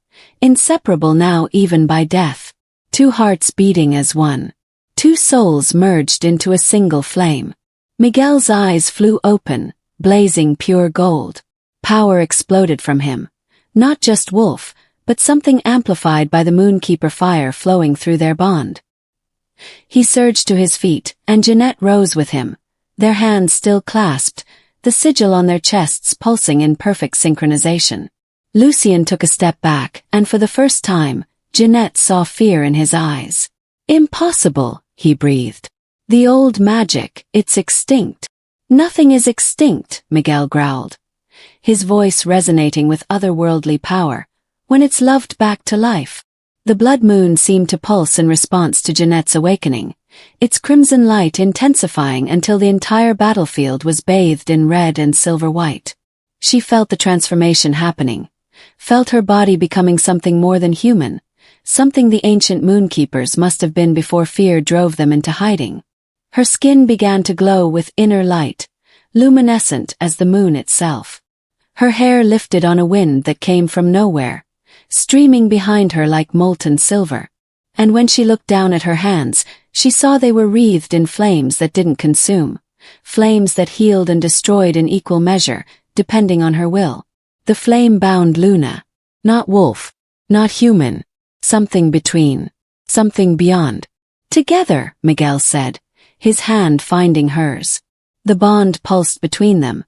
inseparable now even by death. Two hearts beating as one. Two souls merged into a single flame. Miguel's eyes flew open, blazing pure gold. Power exploded from him. Not just wolf, but something amplified by the Moonkeeper fire flowing through their bond. He surged to his feet, and Jeanette rose with him, their hands still clasped, the sigil on their chests pulsing in perfect synchronization. Lucien took a step back, and for the first time, Jeanette saw fear in his eyes. Impossible, he breathed. The old magic, it's extinct. Nothing is extinct, Miguel growled, his voice resonating with otherworldly power, when it's loved back to life. The blood moon seemed to pulse in response to Jeanette's awakening, its crimson light intensifying until the entire battlefield was bathed in red and silver white. She felt the transformation happening, felt her body becoming something more than human, something the ancient moonkeepers must have been before fear drove them into hiding. Her skin began to glow with inner light, luminescent as the moon itself. Her hair lifted on a wind that came from nowhere, streaming behind her like molten silver. And when she looked down at her hands, she saw they were wreathed in flames that didn't consume, flames that healed and destroyed in equal measure, depending on her will. The flame-bound Luna. Not wolf, not human, something between, something beyond. Together, Miguel said, his hand finding hers. The bond pulsed between them,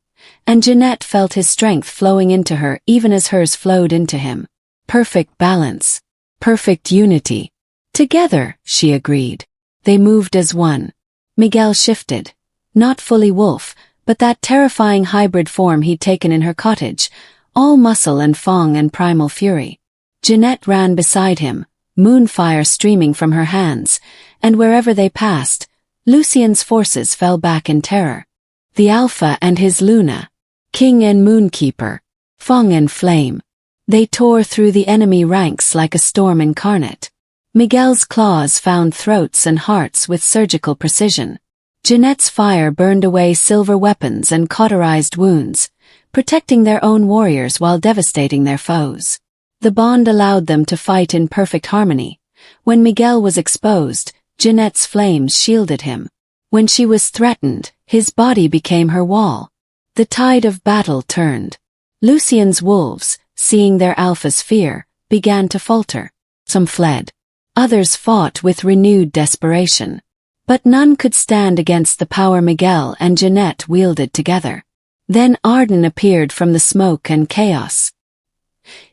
and Jeanette felt his strength flowing into her even as hers flowed into him. Perfect balance. Perfect unity. Together, she agreed. They moved as one. Miguel shifted. Not fully wolf, but that terrifying hybrid form he'd taken in her cottage, all muscle and fang and primal fury. Jeanette ran beside him, moonfire streaming from her hands, and wherever they passed, Lucien's forces fell back in terror. The Alpha and his Luna. King and Moonkeeper. Fang and Flame. They tore through the enemy ranks like a storm incarnate. Miguel's claws found throats and hearts with surgical precision. Jeanette's fire burned away silver weapons and cauterized wounds, protecting their own warriors while devastating their foes. The bond allowed them to fight in perfect harmony. When Miguel was exposed, Jeanette's flames shielded him. When she was threatened, his body became her wall. The tide of battle turned. Lucien's wolves, seeing their alpha's fear, began to falter. Some fled. Others fought with renewed desperation. But none could stand against the power Miguel and Jeanette wielded together. Then Arden appeared from the smoke and chaos.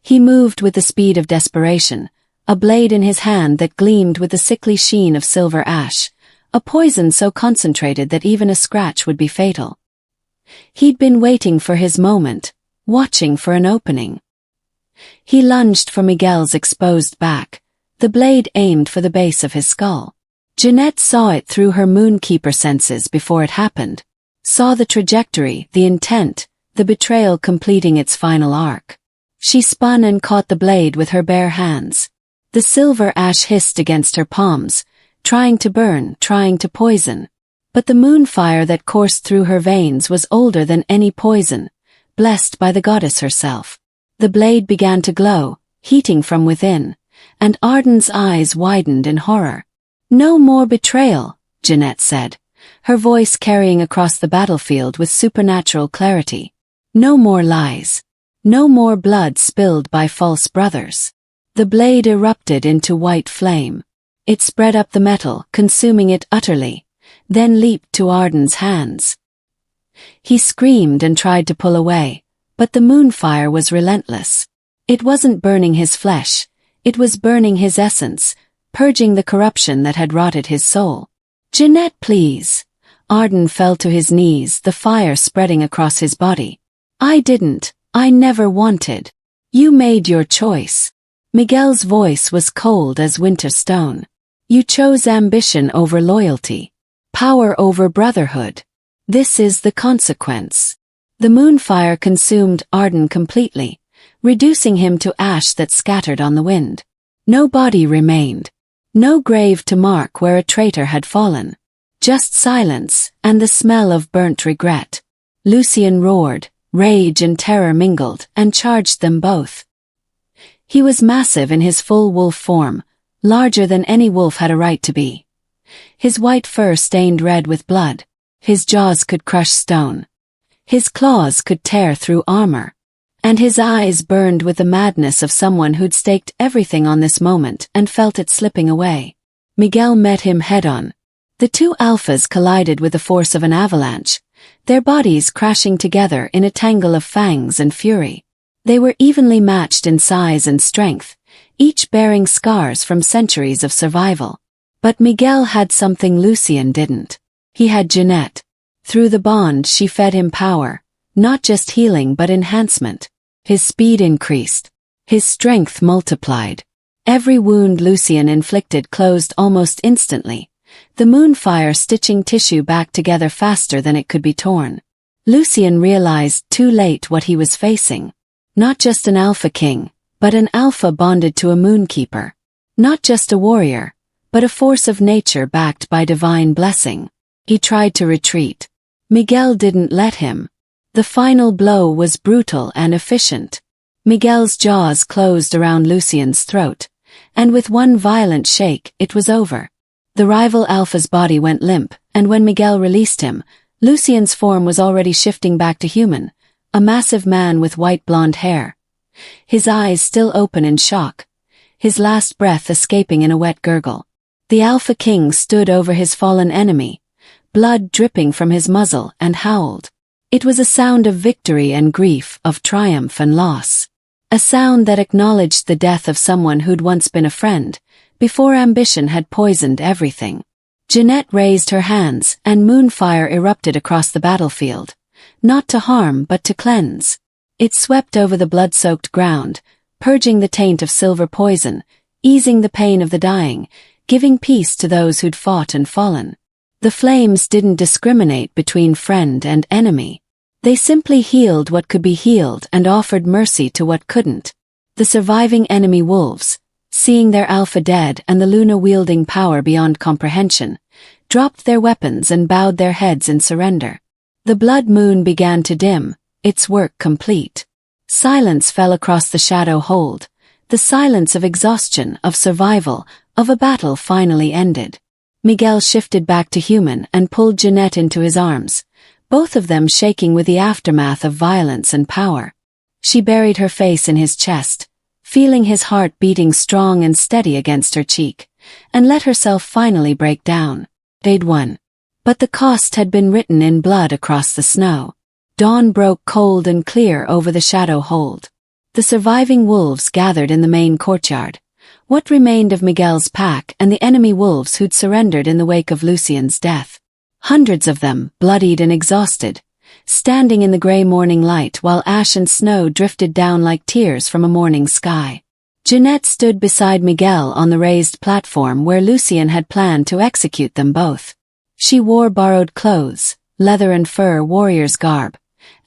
He moved with the speed of desperation, a blade in his hand that gleamed with the sickly sheen of silver ash, a poison so concentrated that even a scratch would be fatal. He'd been waiting for his moment, watching for an opening. He lunged for Miguel's exposed back, the blade aimed for the base of his skull. Jeanette saw it through her Moonkeeper senses before it happened, saw the trajectory, the intent, the betrayal completing its final arc. She spun and caught the blade with her bare hands. The silver ash hissed against her palms, trying to burn, trying to poison. But the moonfire that coursed through her veins was older than any poison, blessed by the goddess herself. The blade began to glow, heating from within, and Arden's eyes widened in horror. "No more betrayal," Jeanette said, her voice carrying across the battlefield with supernatural clarity. "No more lies. No more blood spilled by false brothers." The blade erupted into white flame. It spread up the metal, consuming it utterly, then leaped to Arden's hands. He screamed and tried to pull away, but the moonfire was relentless. It wasn't burning his flesh, It was burning his essence, purging the corruption that had rotted his soul. "Jeanette, please." Arden fell to his knees, the fire spreading across his body. I never wanted. You made your choice." Miguel's voice was cold as winter stone. "You chose ambition over loyalty. Power over brotherhood. This is the consequence." The moonfire consumed Arden completely, reducing him to ash that scattered on the wind. No body remained. No grave to mark where a traitor had fallen. Just silence, and the smell of burnt regret. Lucian roared, rage and terror mingled, and charged them both. He was massive in his full wolf form, larger than any wolf had a right to be. His white fur stained red with blood. His jaws could crush stone. His claws could tear through armor. And his eyes burned with the madness of someone who'd staked everything on this moment and felt it slipping away. Miguel met him head-on. The two alphas collided with the force of an avalanche, their bodies crashing together in a tangle of fangs and fury. They were evenly matched in size and strength, each bearing scars from centuries of survival. But Miguel had something Lucian didn't. He had Jeanette. Through the bond she fed him power, not just healing but enhancement. His speed increased. His strength multiplied. Every wound Lucian inflicted closed almost instantly, the moonfire stitching tissue back together faster than it could be torn. Lucian realized too late what he was facing. Not just an alpha king, but an alpha bonded to a moonkeeper. Not just a warrior, but a force of nature backed by divine blessing. He tried to retreat. Miguel didn't let him. The final blow was brutal and efficient. Miguel's jaws closed around Lucian's throat, and with one violent shake, it was over. The rival alpha's body went limp, and when Miguel released him, Lucian's form was already shifting back to human, a massive man with white blonde hair. His eyes still open in shock, his last breath escaping in a wet gurgle. The Alpha King stood over his fallen enemy, blood dripping from his muzzle, and howled. It was a sound of victory and grief, of triumph and loss. A sound that acknowledged the death of someone who'd once been a friend, before ambition had poisoned everything. Jeanette raised her hands, and moonfire erupted across the battlefield, not to harm but to cleanse. It swept over the blood-soaked ground, purging the taint of silver poison, easing the pain of the dying, giving peace to those who'd fought and fallen. The flames didn't discriminate between friend and enemy. They simply healed what could be healed and offered mercy to what couldn't. The surviving enemy wolves, seeing their alpha dead and the Luna wielding power beyond comprehension, dropped their weapons and bowed their heads in surrender. The blood moon began to dim, its work complete. Silence fell across the shadow hold, the silence of exhaustion, of survival, of a battle finally ended. Miguel shifted back to human and pulled Jeanette into his arms, both of them shaking with the aftermath of violence and power. She buried her face in his chest, feeling his heart beating strong and steady against her cheek, and let herself finally break down. They'd won. But the cost had been written in blood across the snow. Dawn broke cold and clear over the shadow hold. The surviving wolves gathered in the main courtyard. What remained of Miguel's pack and the enemy wolves who'd surrendered in the wake of Lucian's death. Hundreds of them, bloodied and exhausted, standing in the gray morning light while ash and snow drifted down like tears from a morning sky. Jeanette stood beside Miguel on the raised platform where Lucian had planned to execute them both. She wore borrowed clothes, leather and fur warrior's garb,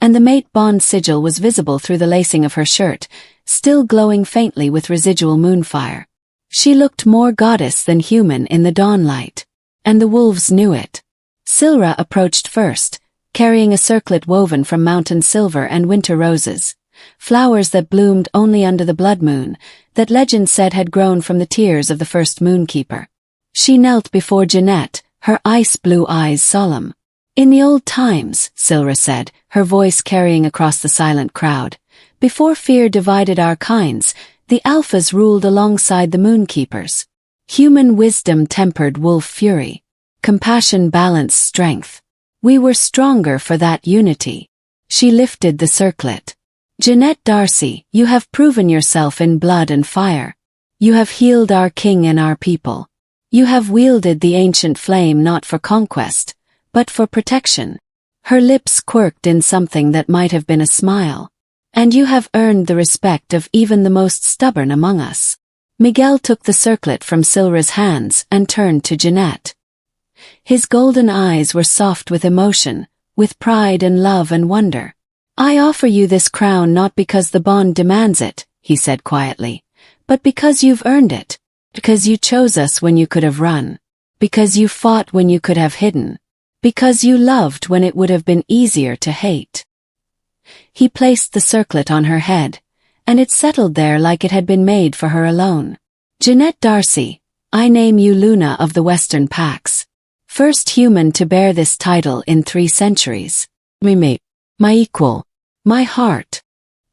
and the mate bond sigil was visible through the lacing of her shirt, still glowing faintly with residual moonfire. She looked more goddess than human in the dawnlight, and the wolves knew it. Silra approached first, carrying a circlet woven from mountain silver and winter roses, flowers that bloomed only under the blood moon, that legend said had grown from the tears of the first moonkeeper. She knelt before Jeanette, her ice-blue eyes solemn. "In the old times," Silra said, her voice carrying across the silent crowd, "before fear divided our kinds, the alphas ruled alongside the moonkeepers. Human wisdom tempered wolf fury. Compassion balanced strength. We were stronger for that unity." She lifted the circlet. "Jeanette D'Arcy, you have proven yourself in blood and fire. You have healed our king and our people. You have wielded the ancient flame not for conquest, but for protection. Her lips quirked in something that might have been a smile. And you have earned the respect of even the most stubborn among us. Miguel took the circlet from Silra's hands and turned to Jeanette. His golden eyes were soft with emotion, with pride and love and wonder. I offer you this crown not because the bond demands it, he said quietly, but because you've earned it. Because you chose us when you could have run. Because you fought when you could have hidden. Because you loved when it would have been easier to hate. He placed the circlet on her head, and it settled there like it had been made for her alone. Jeanette D'Arcy, I name you Luna of the Western Pax. First human to bear this title in 3 centuries. My mate, my equal, my heart.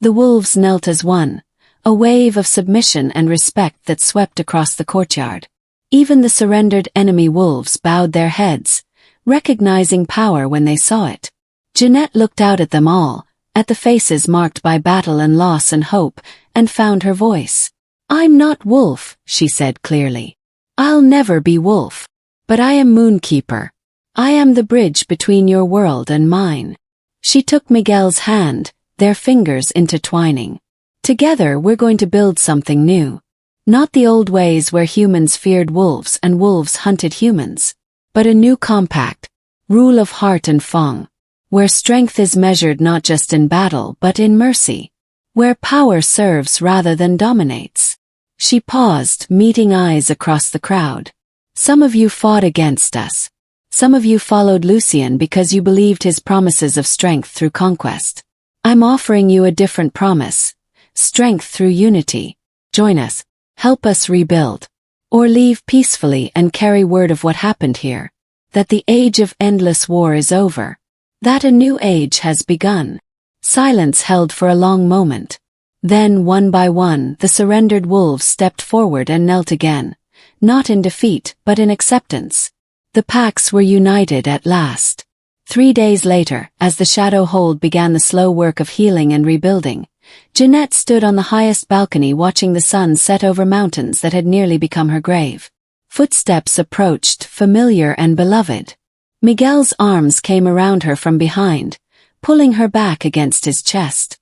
The wolves knelt as one, a wave of submission and respect that swept across the courtyard. Even the surrendered enemy wolves bowed their heads, recognizing power when they saw it. Jeanette looked out at them all, at the faces marked by battle and loss and hope, and found her voice. I'm not wolf, she said clearly. I'll never be wolf. But I am Moonkeeper. I am the bridge between your world and mine. She took Miguel's hand, their fingers intertwining. Together we're going to build something new. Not the old ways where humans feared wolves and wolves hunted humans, but a new compact, rule of heart and feng, where strength is measured not just in battle but in mercy, where power serves rather than dominates. She paused, meeting eyes across the crowd. Some of you fought against us. Some of you followed Lucian because you believed his promises of strength through conquest. I'm offering you a different promise. Strength through unity. Join us. Help us rebuild. Or leave peacefully and carry word of what happened here. That the age of endless war is over. That a new age has begun. Silence held for a long moment. Then, one by one, the surrendered wolves stepped forward and knelt again. Not in defeat, but in acceptance. The packs were united at last. 3 days later, as the Shadow Hold began the slow work of healing and rebuilding, Jeanette stood on the highest balcony watching the sun set over mountains that had nearly become her grave. Footsteps approached, familiar and beloved. Miguel's arms came around her from behind, pulling her back against his chest.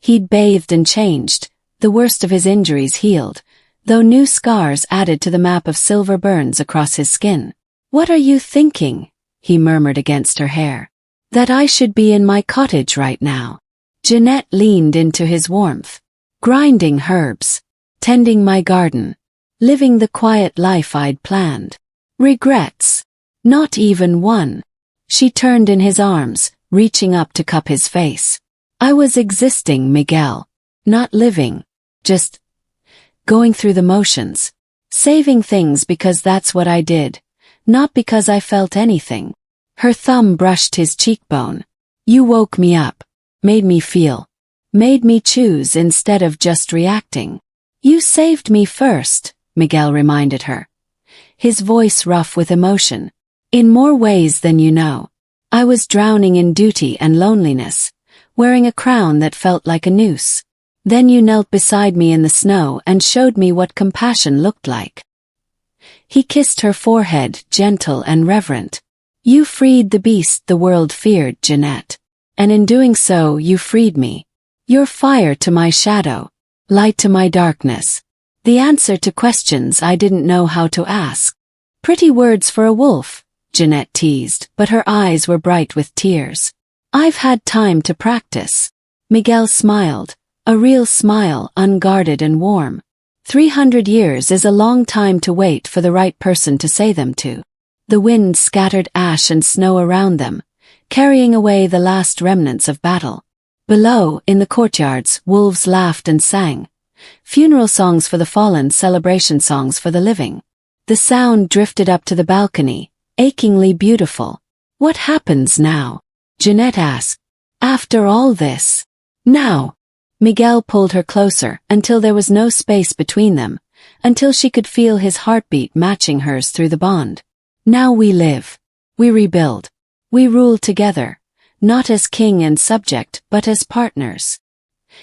He'd bathed and changed, the worst of his injuries healed, though new scars added to the map of silver burns across his skin. What are you thinking? He murmured against her hair. That I should be in my cottage right now. Jeanette leaned into his warmth. Grinding herbs. Tending my garden. Living the quiet life I'd planned. Regrets? Not even one. She turned in his arms, reaching up to cup his face. I was existing, Miguel. Not living. Just going through the motions. Saving things because that's what I did. Not because I felt anything. Her thumb brushed his cheekbone. You woke me up. Made me feel. Made me choose instead of just reacting. You saved me first, Miguel reminded her. His voice rough with emotion. In more ways than you know. I was drowning in duty and loneliness, wearing a crown that felt like a noose. Then you knelt beside me in the snow and showed me what compassion looked like. He kissed her forehead, gentle and reverent. You freed the beast the world feared, Jeanette. And in doing so, you freed me. You're fire to my shadow, light to my darkness. The answer to questions I didn't know how to ask. Pretty words for a wolf, Jeanette teased, but her eyes were bright with tears. I've had time to practice. Miguel smiled. A real smile, unguarded and warm. 300 years is a long time to wait for the right person to say them to. The wind scattered ash and snow around them, carrying away the last remnants of battle. Below, in the courtyards, wolves laughed and sang. Funeral songs for the fallen, celebration songs for the living. The sound drifted up to the balcony, achingly beautiful. What happens now? Jeanette asked. After all this. Now. Miguel pulled her closer until there was no space between them, until she could feel his heartbeat matching hers through the bond. Now we live. We rebuild. We rule together, not as king and subject but as partners.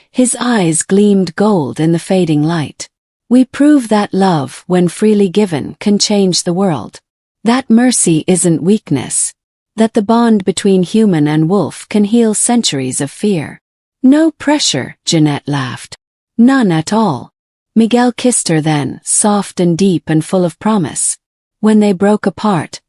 His eyes gleamed gold in the fading light. We prove that love, when freely given, can change the world. That mercy isn't weakness. That the bond between human and wolf can heal centuries of fear. No pressure, Jeanette laughed. None at all. Miguel kissed her then, soft and deep and full of promise. When they broke apart,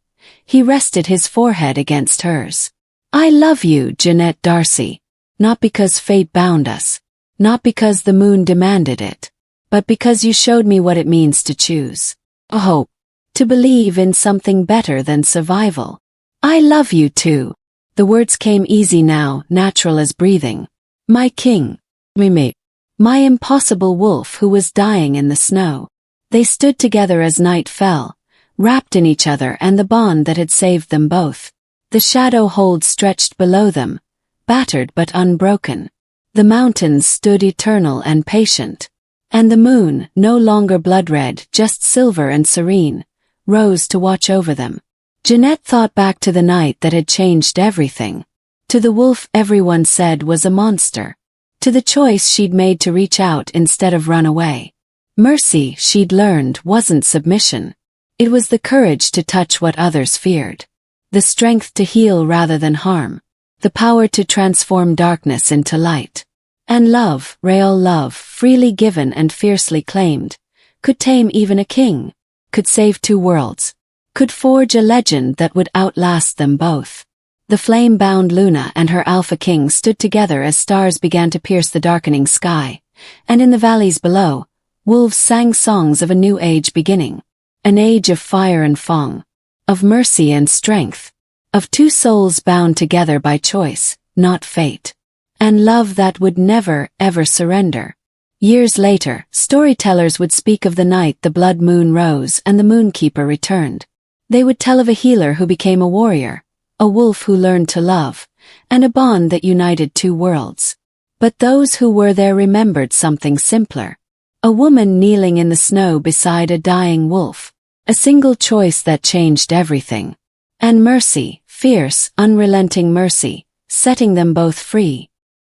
he rested his forehead against hers. I love you, Jeanette D'Arcy. Not because fate bound us. Not because the moon demanded it. But because you showed me what it means to choose. A hope. To believe in something better than survival. I love you too. The words came easy now, natural as breathing. My king. Mimi. My impossible wolf who was dying in the snow. They stood together as night fell, wrapped in each other and the bond that had saved them both. The shadow hold stretched below them, battered but unbroken. The mountains stood eternal and patient. And the moon, no longer blood-red, just silver and serene, rose to watch over them. Jeanette thought back to the night that had changed everything. To the wolf everyone said was a monster. To the choice she'd made to reach out instead of run away. Mercy, she'd learned, wasn't submission. It was the courage to touch what others feared. The strength to heal rather than harm. The power to transform darkness into light. And love, real love, freely given and fiercely claimed, could tame even a king, could save two worlds, could forge a legend that would outlast them both. The flame-bound Luna and her alpha king stood together as stars began to pierce the darkening sky, and in the valleys below, wolves sang songs of a new age beginning, an age of fire and fong, of mercy and strength, of two souls bound together by choice, not fate, and love that would never, ever surrender. Years later, storytellers would speak of the night the blood moon rose and the moonkeeper returned. They would tell of a healer who became a warrior, a wolf who learned to love, and a bond that united two worlds. But those who were there remembered something simpler. A woman kneeling in the snow beside a dying wolf. A single choice that changed everything. And mercy, fierce, unrelenting mercy, setting them both free.